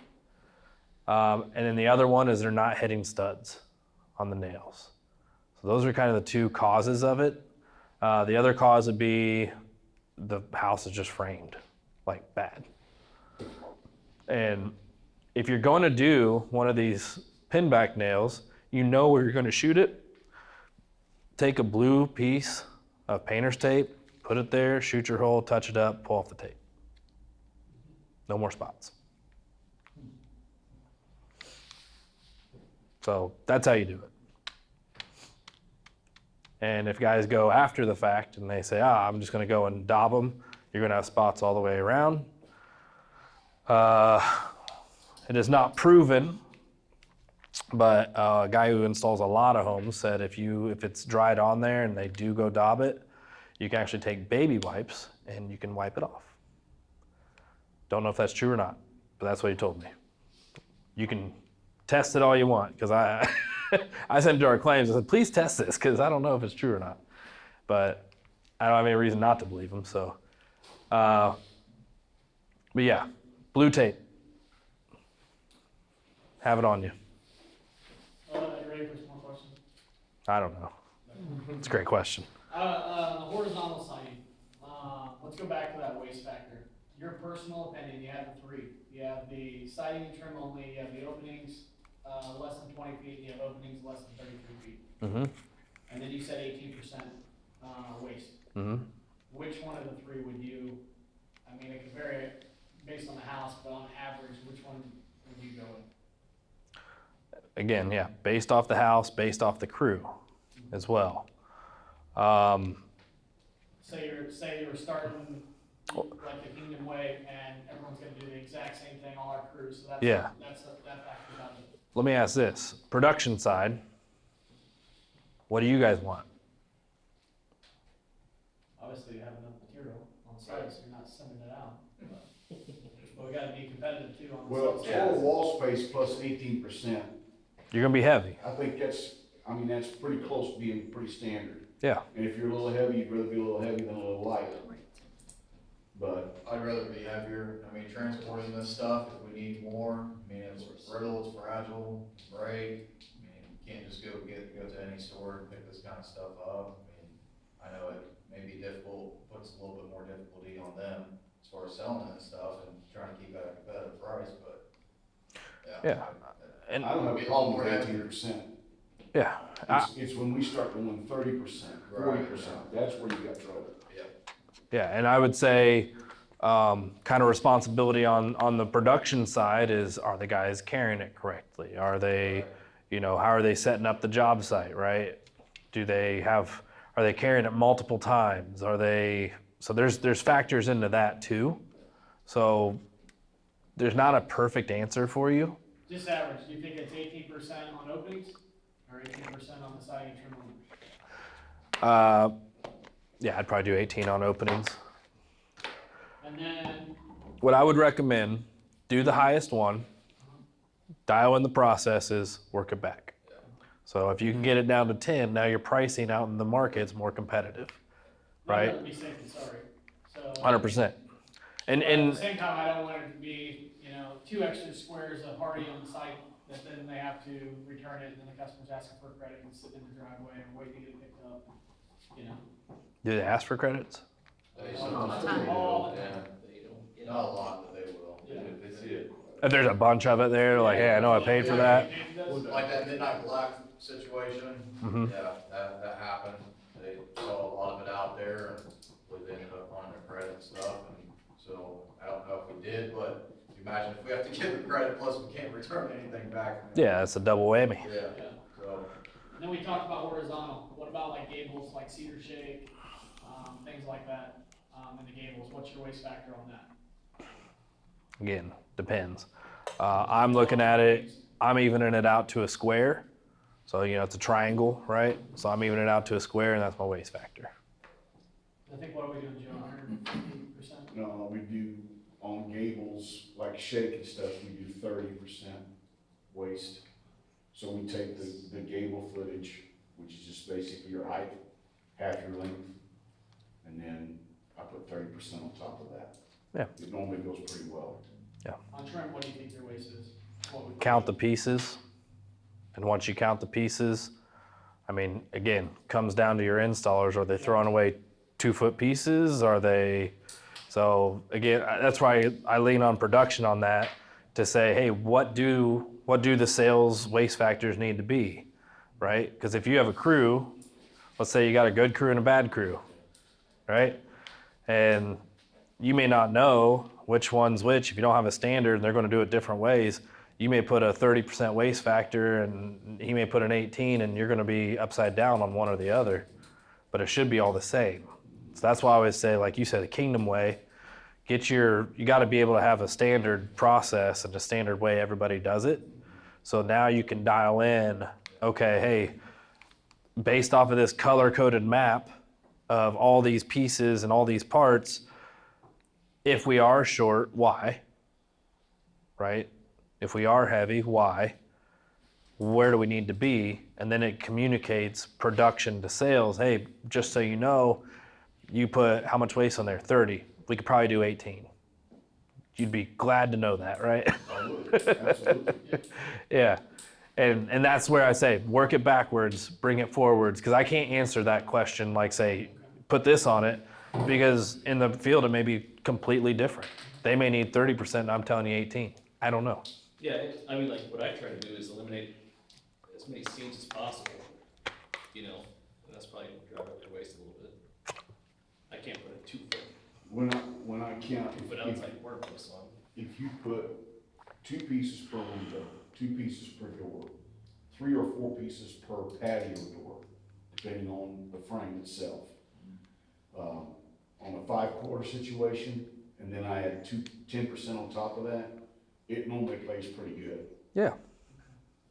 And then the other one is they're not hitting studs on the nails. So those are kind of the two causes of it. The other cause would be the house is just framed, like bad. And if you're going to do one of these pin back nails, you know where you're going to shoot it. Take a blue piece of painter's tape, put it there, shoot your hole, touch it up, pull off the tape. No more spots. So that's how you do it. And if guys go after the fact and they say, I'm just going to go and daub them, you're going to have spots all the way around. It is not proven But a guy who installs a lot of homes said if it's dried on there and they do go daub it, you can actually take baby wipes and you can wipe it off. Don't know if that's true or not, but that's what he told me. You can test it all you want, because I I sent it to our claims. I said, please test this, because I don't know if it's true or not. But I don't have any reason not to believe him. So, but yeah, blue tape. Have it on you. You ready for some more questions? I don't know. It's a great question. The horizontal siding, let's go back to that waste factor. Your personal opinion, you have the three. You have the siding and trim only, you have the openings, less than 20 feet, and you have openings less than 33 feet. Mm-hmm. And then you said 18%, waste. Mm-hmm. Which one of the three would you, I mean, it could vary based on the house, but on average, which one would you go with? Again, yeah, based off the house, based off the crew as well. Say you were starting like the Kingdom Way, and everyone's gonna do the exact same thing, all our crews, so that factors out of it. Let me ask this. Production side, what do you guys want? Obviously, you have enough material on site, so you're not sending it out. But we gotta be competitive too on the Well, site. total wall space plus 18%, You're gonna be heavy. I think that's pretty close to being pretty standard. Yeah. And if you're a little heavy, you'd rather be a little heavy than a little light. But, I'd rather be heavier. I mean, transporting this stuff, if we need more, I mean, it's brittle, it's fragile, it's break. I mean, you can't just go to any store and pick this kind of stuff up. I mean, I know it may be difficult, puts a little bit more difficulty on them as far as selling it and stuff and trying to keep at a competitive price, but Yeah. And I don't have a problem with 18%. yeah, It's when we start going 30%, 40%, that's where you got trouble. yeah, and I would say kind of responsibility on the production side is, are the guys carrying it correctly? Are they, how are they setting up the job site, right? Are they carrying it multiple times? So there's factors into that too. So there's not a perfect answer for you. Just average, do you think it's 18% on openings, or 18% on the siding and trim only? Yeah, I'd probably do 18 on openings. And then, What I would recommend, do the highest one, dial in the processes, work it back. So if you can get it down to 10, now your pricing out in the market's more competitive, I'd right? rather be safe than sorry, so. 100%. But at And the same time, I don't want it to be, 2 extra squares of Hardie on the site, that then they have to return it, and then the customer's asking for credit and sit in the driveway and wait to get it picked up, do they ask for credits? All the time. not a lot, but they will. Yeah. They see it. If there's a bunch of it there, like, hey, I know I paid for that. Like that midnight black situation, Mhm. yeah, that happened. They saw a lot of it out there and they ended up on their credit and stuff. And so I don't know if we did, but imagine if we have to give the credit plus we can't return anything back. Yeah, it's a double whammy. Yeah, Yeah. so. And then we talked about horizontal, what about like gables, like cedar shake, things like that, in the gables, what's your waste factor on that? Again, depends. I'm looking at it, I'm evening it out to a square. So, it's a triangle, right? So I'm evening it out to a square, and that's my waste factor. I think, what are we doing, Joe, 150%? No, we do on gables, like shake and stuff, we do 30% waste. So we take the gable footage, which is just basically your height, half your length, and then I put 30% on top of that. Yeah. It normally goes pretty well. On trim, what do you think your waste is? What would- Count the pieces. And once you count the pieces, again, comes down to your installers. Are they throwing away 2-foot pieces? So again, that's why I lean on production on that to say, hey, what do the sales waste factors need to be, right? Because if you have a crew, let's say you got a good crew and a bad crew, right? And you may not know which one's which. If you don't have a standard and they're going to do it different ways, you may put a 30% waste factor and he may put an 18, and you're going to be upside down on one or the other, but it should be all the same. So that's why I always say, like you said, the Kingdom Way, you got to be able to have a standard process and a standard way everybody does it. So now you can dial in, okay, hey, based off of this color-coded map of all these pieces and all these parts, if we are short, why? Right? If we are heavy, why? Where do we need to be? And then it communicates production to sales. Hey, just so you know, you put how much waste on there? 30. We could probably do 18. You'd be glad to know that, right? I would, absolutely. Yeah. And that's where I say, work it backwards, bring it forwards, because I can't answer that question like, say, put this on it, because in the field it may be completely different. They may need 30%, and I'm telling you 18. I don't know. Yeah, I mean, like, what I try to do is eliminate as many seams as possible, you know, and that's probably gonna drive up your waste a little bit. I can't put a 2 foot, When I count, 2 foot outside workplace on. if you put 2 pieces per window, 2 pieces per door, 3 or 4 pieces per patio door, depending on the frame itself. On a 5-quarter situation, and then I add 10% on top of that, it normally plays pretty good, Yeah.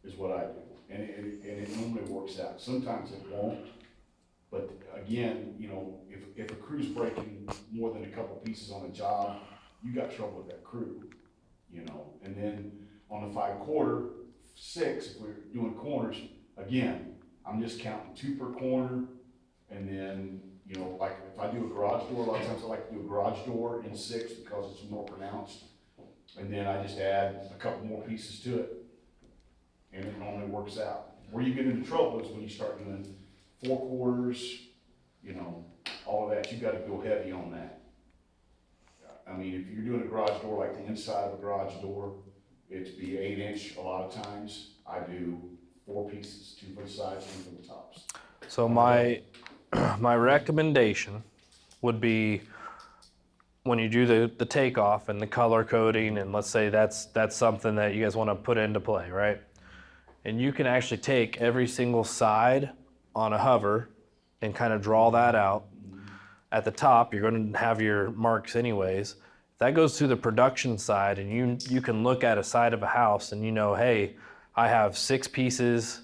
is what I do. And it normally works out. Sometimes it won't, but again, you know, if a crew's breaking more than a couple pieces on a job, you got trouble with that crew, you know? And then on a 5-quarter, 6, if we're doing corners, again, I'm just counting 2 per corner, and then, you know, like if I do a garage door, a lot of times I like to do a garage door in 6 because it's more pronounced. And then I just add a couple more pieces to it, and it normally works out. Where you get into trouble is when you start doing 4 quarters, you know, all of that, you gotta go heavy on that. I mean, if you're doing a garage door, like the inside of a garage door, it's be 8-inch a lot of times. I do 4 pieces, 2 for the sides, 2 for the tops. So my recommendation would be when you do the takeoff and the color coding, and let's say that's something that you guys want to put into play, right? And you can actually take every single side on a hover and kind of draw that out. At the top, you're going to have your marks anyways. That goes to the production side, and you can look at a side of a house and you know, hey, I have 6 pieces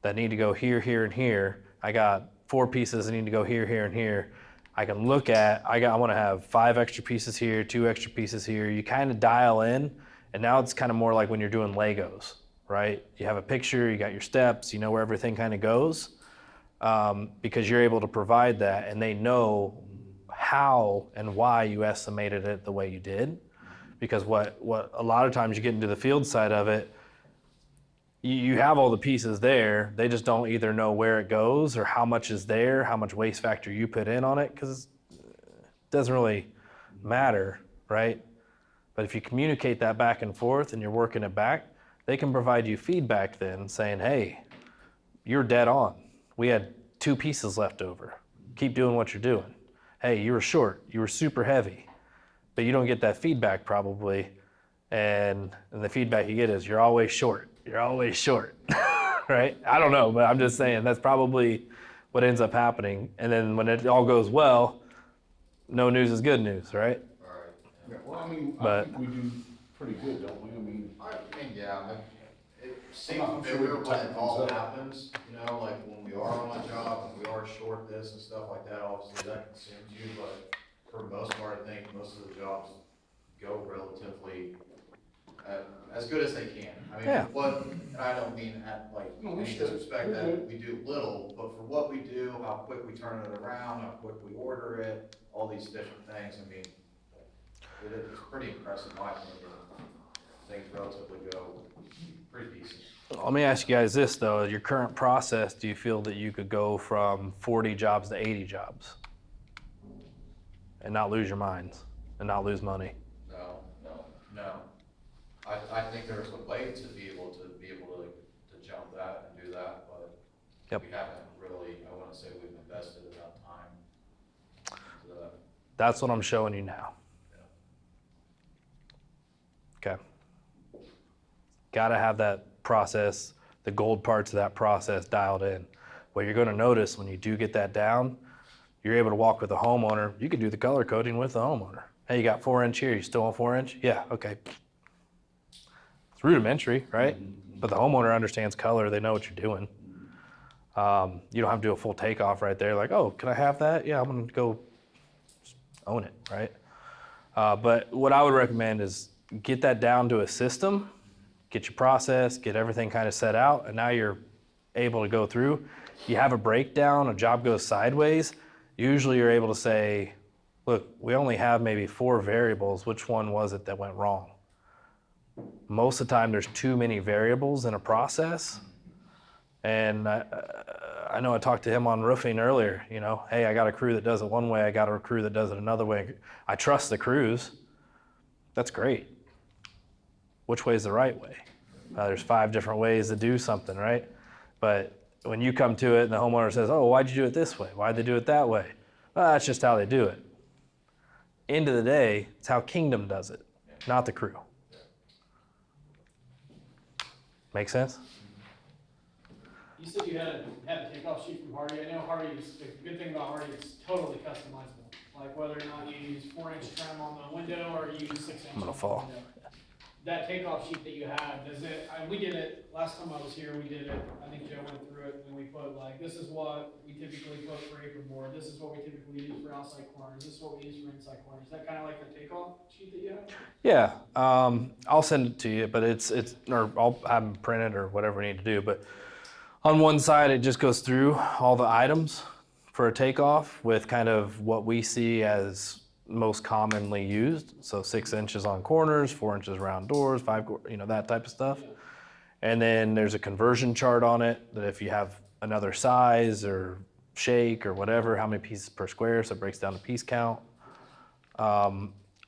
that need to go here, here, and here. I got 4 pieces that need to go here, here, and here. I can look at, I want to have 5 extra pieces here, 2 extra pieces here. You kind of dial in, and now it's kind of more like when you're doing Legos, right? You have a picture, you got your steps, you know where everything kind of goes, because you're able to provide that, and they know how and why you estimated it the way you did. Because what a lot of times you get into the field side of it, you have all the pieces there, they just don't either know where it goes or how much is there, how much waste factor you put in on it, because it doesn't really matter, right? But if you communicate that back and forth and you're working it back, they can provide you feedback then saying, hey, you're dead on. We had 2 pieces left over. Keep doing what you're doing. Hey, you were short, you were super heavy, but you don't get that feedback probably, and the feedback you get is you're always short. You're always short, right? I don't know, but I'm just saying that's probably what ends up happening. And then when it all goes well, no news is good news, right? Yeah, well, I mean, I But- think we do pretty good, don't we? I mean, Yeah, it seems I'm sure we bigger can when tighten it all things up. happens, you know, like when we are on a job and we are short this and stuff like that, obviously that consumes you, but for the most part, I think most of the jobs go relatively as good as they can. I mean, Yeah. I don't mean at like, No, we any should. disrespect We're that good. we do little, but for what we do, how quick we turn it around, how quick we order it, all these different things, I mean, it's pretty impressive, in my opinion. Things relatively go pretty decent. Let me ask you guys this though, your current process, do you feel that you could go from 40 jobs to 80 jobs? And not lose your minds, and not lose money? No. I think there's a way to be able to jump that and do that, but Yep. we haven't really, I wouldn't say we've invested enough time into that. That's what I'm showing you now. Okay. Gotta have that process, the gold parts of that process dialed in. What you're gonna notice when you do get that down, you're able to walk with the homeowner. You can do the color coding with the homeowner. Hey, you got 4-inch here, you still want 4-inch? Yeah, okay. It's rudimentary, right? But the homeowner understands color, they know what you're doing. You don't have to do a full takeoff right there, like, oh, can I have that? Yeah, I'm gonna go own it, right? But what I would recommend is get that down to a system, get your process, get everything kind of set out, and now you're able to go through. You have a breakdown, a job goes sideways, usually you're able to say, look, we only have maybe 4 variables, which one was it that went wrong? Most of the time there's too many variables in a process. And I know I talked to him on roofing earlier, you know, hey, I got a crew that does it one way, I got a crew that does it another way. I trust the crews. That's great. Which way is the right way? There's 5 different ways to do something, right? But when you come to it and the homeowner says, oh, why'd you do it this way? Why'd they do it that way? Well, that's just how they do it. End of the day, it's how Kingdom does it, not the crew. Make sense? You said you had a takeoff sheet from Hardie. I know Hardie's, the good thing about Hardie is totally customizable. Like whether or not you use 4-inch trim on the window or you use 6-inch I'm gonna on the fall. window. That takeoff sheet that you have, does it, we did it, last time I was here, we did it, I think Joe went through it, and we put like, this is what we typically put for apron board, this is what we typically use for outside corners, this is what we use for inside corners. Is that kind of like the takeoff sheet that you have? Yeah, I'll send it to you, but it's or I'll have them print it or whatever we need to do. But on one side, it just goes through all the items for a takeoff with kind of what we see as most commonly used. So 6 inches on corners, 4 inches around doors, 5, you know, that type of stuff. And then there's a conversion chart on it that if you have another size or shake or whatever, how many pieces per square, so it breaks down to piece count.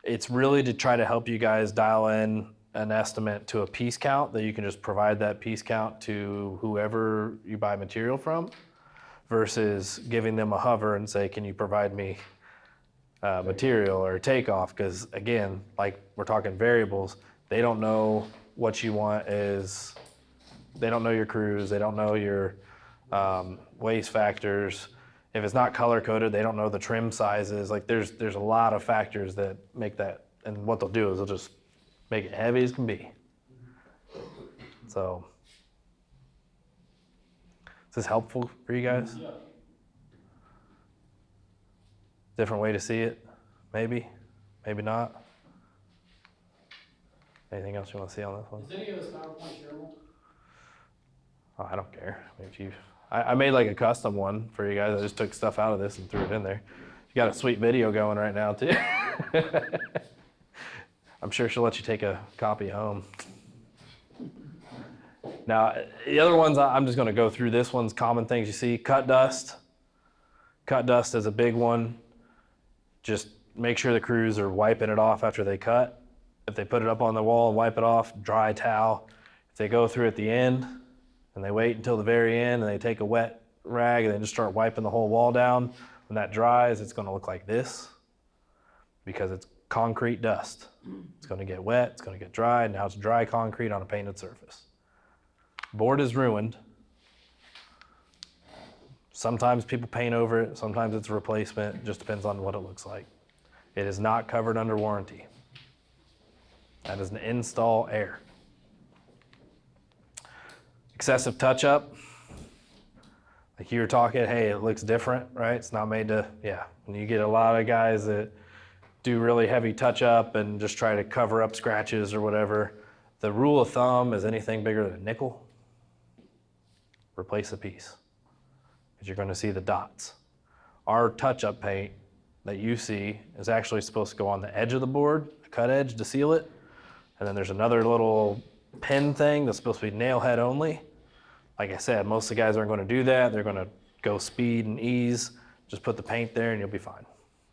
It's really to try to help you guys dial in an estimate to a piece count that you can just provide that piece count to whoever you buy material from versus giving them a hover and say, can you provide me material or takeoff? Because again, like we're talking variables, they don't know what you want is, they don't know your crews, they don't know your waste factors. If it's not color coded, they don't know the trim sizes. Like there's a lot of factors that make that, and what they'll do is they'll just make it heavy as can be. So, is this helpful for you guys? Yeah. Different way to see it, maybe, maybe not. Anything else you want to see on this one? Is any of this PowerPoint shareable? Oh, I don't care. I mean, if you, I made like a custom one for you guys. I just took stuff out of this and threw it in there. You got a sweet video going right now too. I'm sure she'll let you take a copy home. Now, the other ones, I'm just going to go through this one's common things you see. Cut dust. Cut dust is a big one. Just make sure the crews are wiping it off after they cut. If they put it up on the wall and wipe it off, dry towel. If they go through at the end and they wait until the very end and they take a wet rag and they just start wiping the whole wall down, when that dries, it's going to look like this because it's concrete dust. It's going to get wet, it's going to get dry, now it's dry concrete on a painted surface. Board is ruined. Sometimes people paint over it, sometimes it's a replacement, it just depends on what it looks like. It is not covered under warranty. That is an install error. Excessive touch-up. Like you were talking, hey, it looks different, right? It's not made to, yeah. And you get a lot of guys that do really heavy touch-up and just try to cover up scratches or whatever. The rule of thumb is anything bigger than a nickel, replace a piece. Because you're going to see the dots. Our touch-up paint that you see is actually supposed to go on the edge of the board, a cut edge to seal it. And then there's another little pin thing that's supposed to be nail head only. Like I said, most of the guys aren't going to do that. They're going to go speed and ease. Just put the paint there and you'll be fine.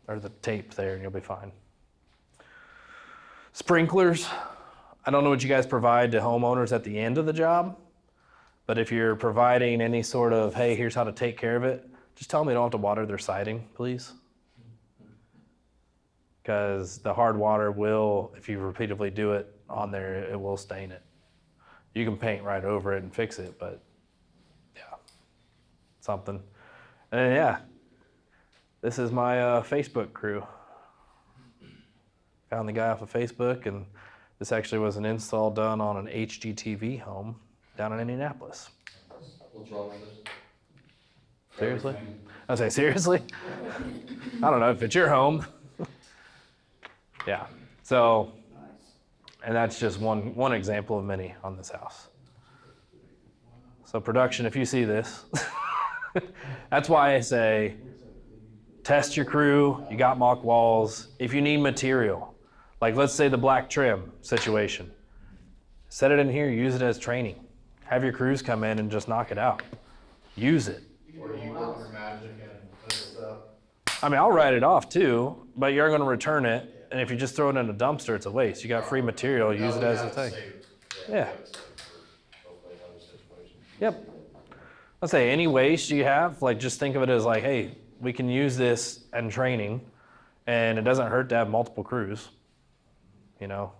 Or the tape there and you'll be fine. Sprinklers. I don't know what you guys provide to homeowners at the end of the job, but if you're providing any sort of, hey, here's how to take care of it, just tell them they don't have to water their siding, please. Because the hard water will, if you repeatedly do it on there, it will stain it. You can paint right over it and fix it, but yeah, something. And then, yeah, this is my Facebook crew. Found the guy off of Facebook, and this actually was an install done on an HGTV home. down in Indianapolis. What's wrong with this? Seriously? Everything. I say, seriously? I don't know, if it's your home. Yeah, so, and that's just one example of many on this house. So production, if you see this, that's why I say, test your crew, you got mock walls. If you need material, like let's say the black trim situation, set it in here, use it as training. Have your crews come in and just knock it out. Use it. Or you work your magic and fix it up. I mean, I'll write it off too, but you're gonna return it, and if you just throw it in a dumpster, it's a waste. You got free material, use it as a thing. Yeah. Hopefully another situation. Yep. Let's say any waste you have, like just think of it as like, hey, we can use this in training, and it doesn't hurt to have multiple crews. You know,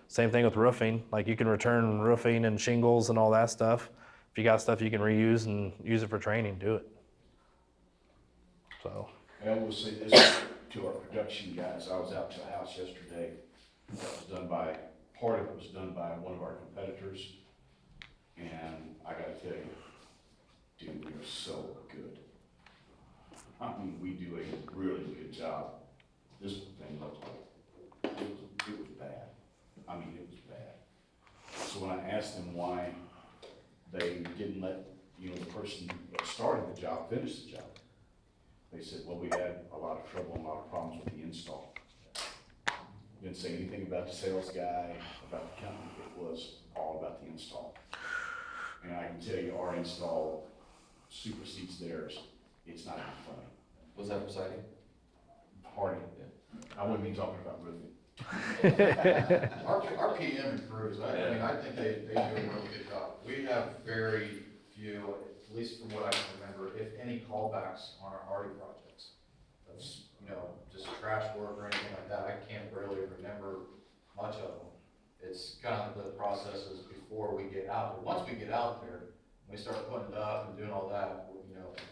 same thing with roofing. Like you can return roofing and shingles and all that stuff. If you got stuff you can reuse and use it for training, do it. So. I will say this to our production guys, I was out to a house yesterday, that was done by, part of it was done by one of our competitors, and I gotta tell you, dude, they're so good. I mean, we do a really good job. This thing looked like, it was bad. I mean, it was bad. So when I asked them why they didn't let, the person that started the job finish the job, they said, well, we had a lot of trouble and a lot of problems with the install. Didn't say anything about the sales guy, about the company, it was all about the install. And I can tell you, our install supersedes theirs, it's not even funny. Was that for siding? Hardie, I wouldn't be talking about roofing. Our PM improves, I mean, I think they do a really good job. We have very few, at least from what I can remember, if any callbacks on our Hardie projects. That's, just trash work or anything like that, I can't really remember much of them. It's kind of the processes before we get out there. Once we get out there, we start putting it up and doing all that,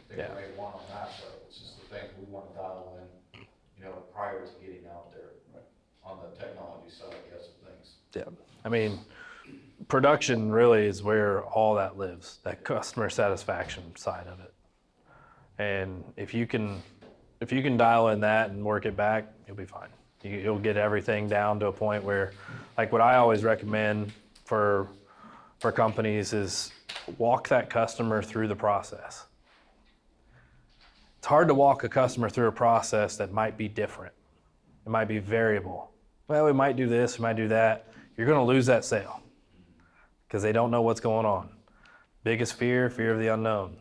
things Yeah. we may want on that, but it's just the things we want to dial in, prior to getting out there. On the technology side, I guess, of things. Yeah, I mean, production really is where all that lives, that customer satisfaction side of it. And if you can dial in that and work it back, you'll be fine. You'll get everything down to a point where, like what I always recommend for companies is walk that customer through the process. It's hard to walk a customer through a process that might be different. It might be variable. Well, we might do this, we might do that. You're gonna lose that sale because they don't know what's going on. Biggest fear of the unknown.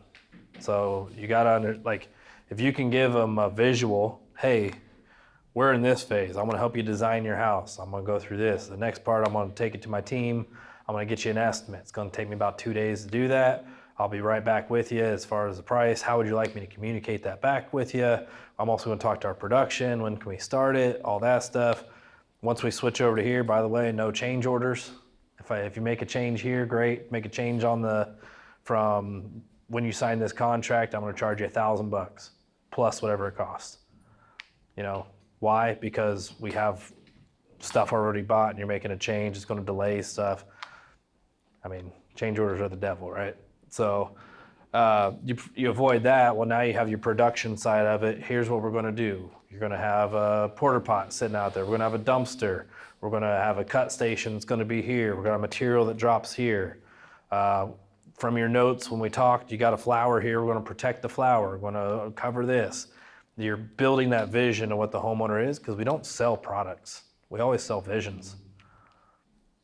So you gotta if you can give them a visual, hey, we're in this phase. I'm gonna help you design your house. I'm gonna go through this. The next part, I'm gonna take it to my team. I'm gonna get you an estimate. It's gonna take me about 2 days to do that. I'll be right back with you as far as the price. How would you like me to communicate that back with you? I'm also gonna talk to our production. When can we start it? All that stuff. Once we switch over to here, by the way, no change orders. If you make a change here, great. Make a change from when you sign this contract, I'm gonna charge you $1,000 plus whatever it costs. Why? Because we have stuff already bought and you're making a change, it's gonna delay stuff. I mean, change orders are the devil, right? So you avoid that. Well, now you have your production side of it. Here's what we're gonna do. You're gonna have a porta pot sitting out there. We're gonna have a dumpster. We're gonna have a cut station that's gonna be here. We're gonna have material that drops here. From your notes when we talked, you got a flower here. We're gonna protect the flower. We're gonna cover this. You're building that vision of what the homeowner is, because we don't sell products. We always sell visions.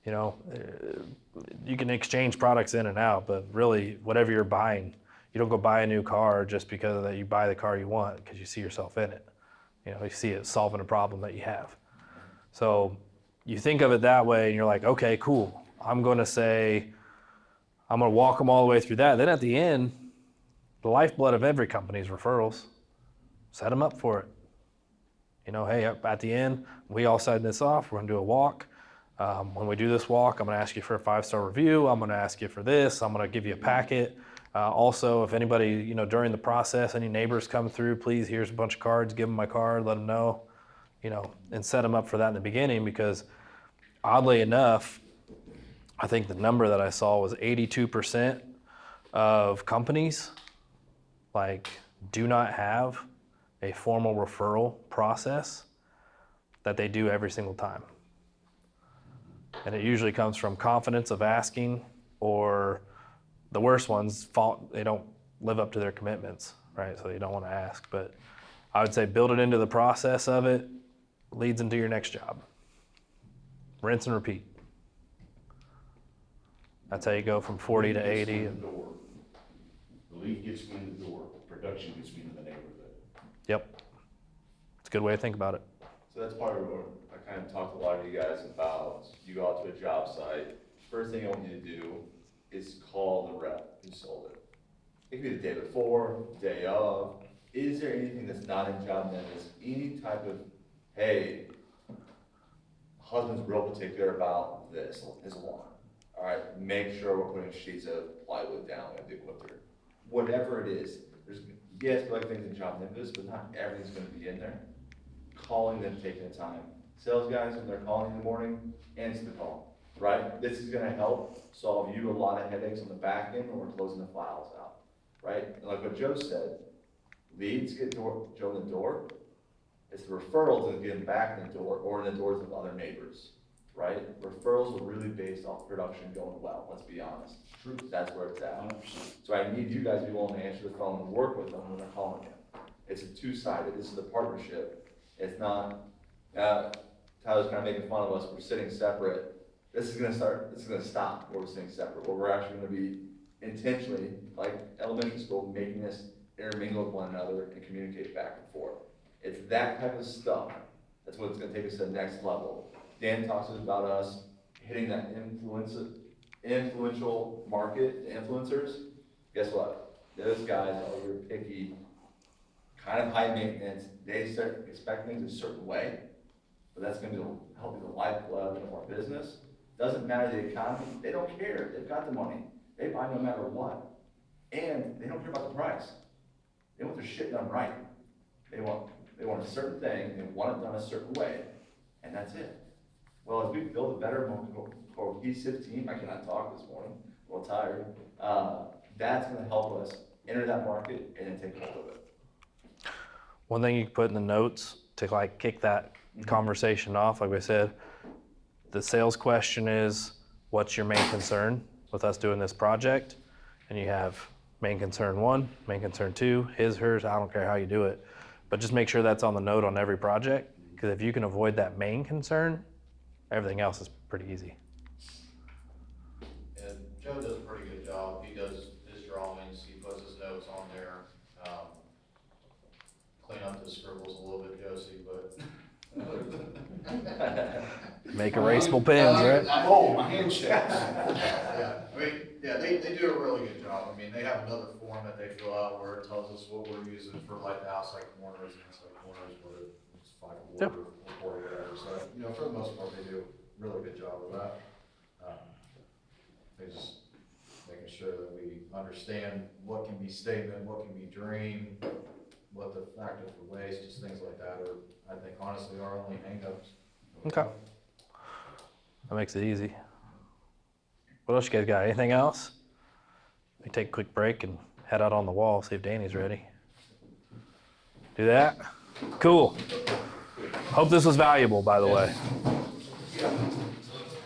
You can exchange products in and out, but really whatever you're buying, you don't go buy a new car just because that you buy the car you want because you see yourself in it. You see it solving a problem that you have. So you think of it that way and you're like, okay, cool. I'm going to walk them all the way through that. Then at the end, the lifeblood of every company is referrals. Set them up for it. Hey, at the end, we all sign this off. We're going to do a walk. When we do this walk, I'm going to ask you for a 5-star review. I'm going to ask you for this. I'm going to give you a packet. Also, if anybody, during the process, any neighbors come through, please, here's a bunch of cards. Give them my card. Let them know, and set them up for that in the beginning, because oddly enough, I think the number that I saw was 82% of companies like do not have a formal referral process that they do every single time. And it usually comes from confidence of asking, or the worst ones, they don't live up to their commitments, right? So you don't want to ask. But I would say build it into the process of it, leads into your next job. Rinse and repeat. That's how you go from 40 to 80. The lead gets me in the door, production gets me into the neighborhood. Yep. It's a good way to think about it. So that's part of what I kind of talked to a lot of you guys about. You go out to a job site, first thing I want you to do is call the rep who sold it. It could be the day before, day of. Is there anything that's not in job notice? Any type of, hey, husband's real particular about this, his lawn. All right, make sure we're putting sheets of plywood down in the winter. Whatever it is, there's, yes, like things in job notice, but not everything's gonna be in there. Calling them, taking the time. Sales guys, when they're calling in the morning, answer the call, right? This is gonna help solve you a lot of headaches on the back end when we're closing the files out, right? And like what Joe said, leads get Joe in the door, it's the referrals that get him back in the door or in the doors of other neighbors, right? Referrals are really based off production going well, let's be honest. True. That's where it's at. 100%. So I need you guys to be willing to answer the phone and work with them when they're calling you. It's a two-sided, this is a partnership. It's not, Tyler's kind of making fun of us, we're sitting separate. This is gonna stop where we're sitting separate, where we're actually gonna be intentionally, like elementary school, making us intermingle with one another and communicate back and forth. It's that type of stuff, that's what's gonna take us to the next level. Dan talks about us hitting that influential market, the influencers. Guess what? Those guys are your picky, kind of high maintenance, they start expect things a certain way, but that's gonna help you the lifeblood of our business. Doesn't matter the economy, they don't care, they've got the money, they buy no matter what. And they don't care about the price. They want their shit done right. They want a certain thing, they want it done a certain way, and that's it. Well, as we build a better, more cohesive team, I cannot talk this morning, I'm a little tired, that's gonna help us enter that market and then take hold of it. One thing you can put in the notes to like kick that conversation off, like I said, the sales question is, what's your main concern with us doing this project? And you have main concern 1, main concern 2, his, hers, I don't care how you do it. But just make sure that's on the note on every project, because if you can avoid that main concern, everything else is pretty easy. And Joe does a pretty good job, he does his drawings, he puts his notes on there. Clean up the scribbles a little bit, Josie, but. Make erasable pens, right? Oh, my hand shakes. Yeah, I mean, yeah, they do a really good job. I mean, they have another form that they fill out where it tells us what we're using for like the outside corners and inside corners, whether it's 5 or whatever. So, you know, for the most part, they do a really good job of that. They just making sure that we understand what can be statement, what can be dream, what the factor for waste, just things like that are, I think, honestly, our only hangups. Okay. That makes it easy. What else you guys got? Anything else? We take a quick break and head out on the wall, see if Danny's ready. Do that? Cool. Hope this was valuable, by the way.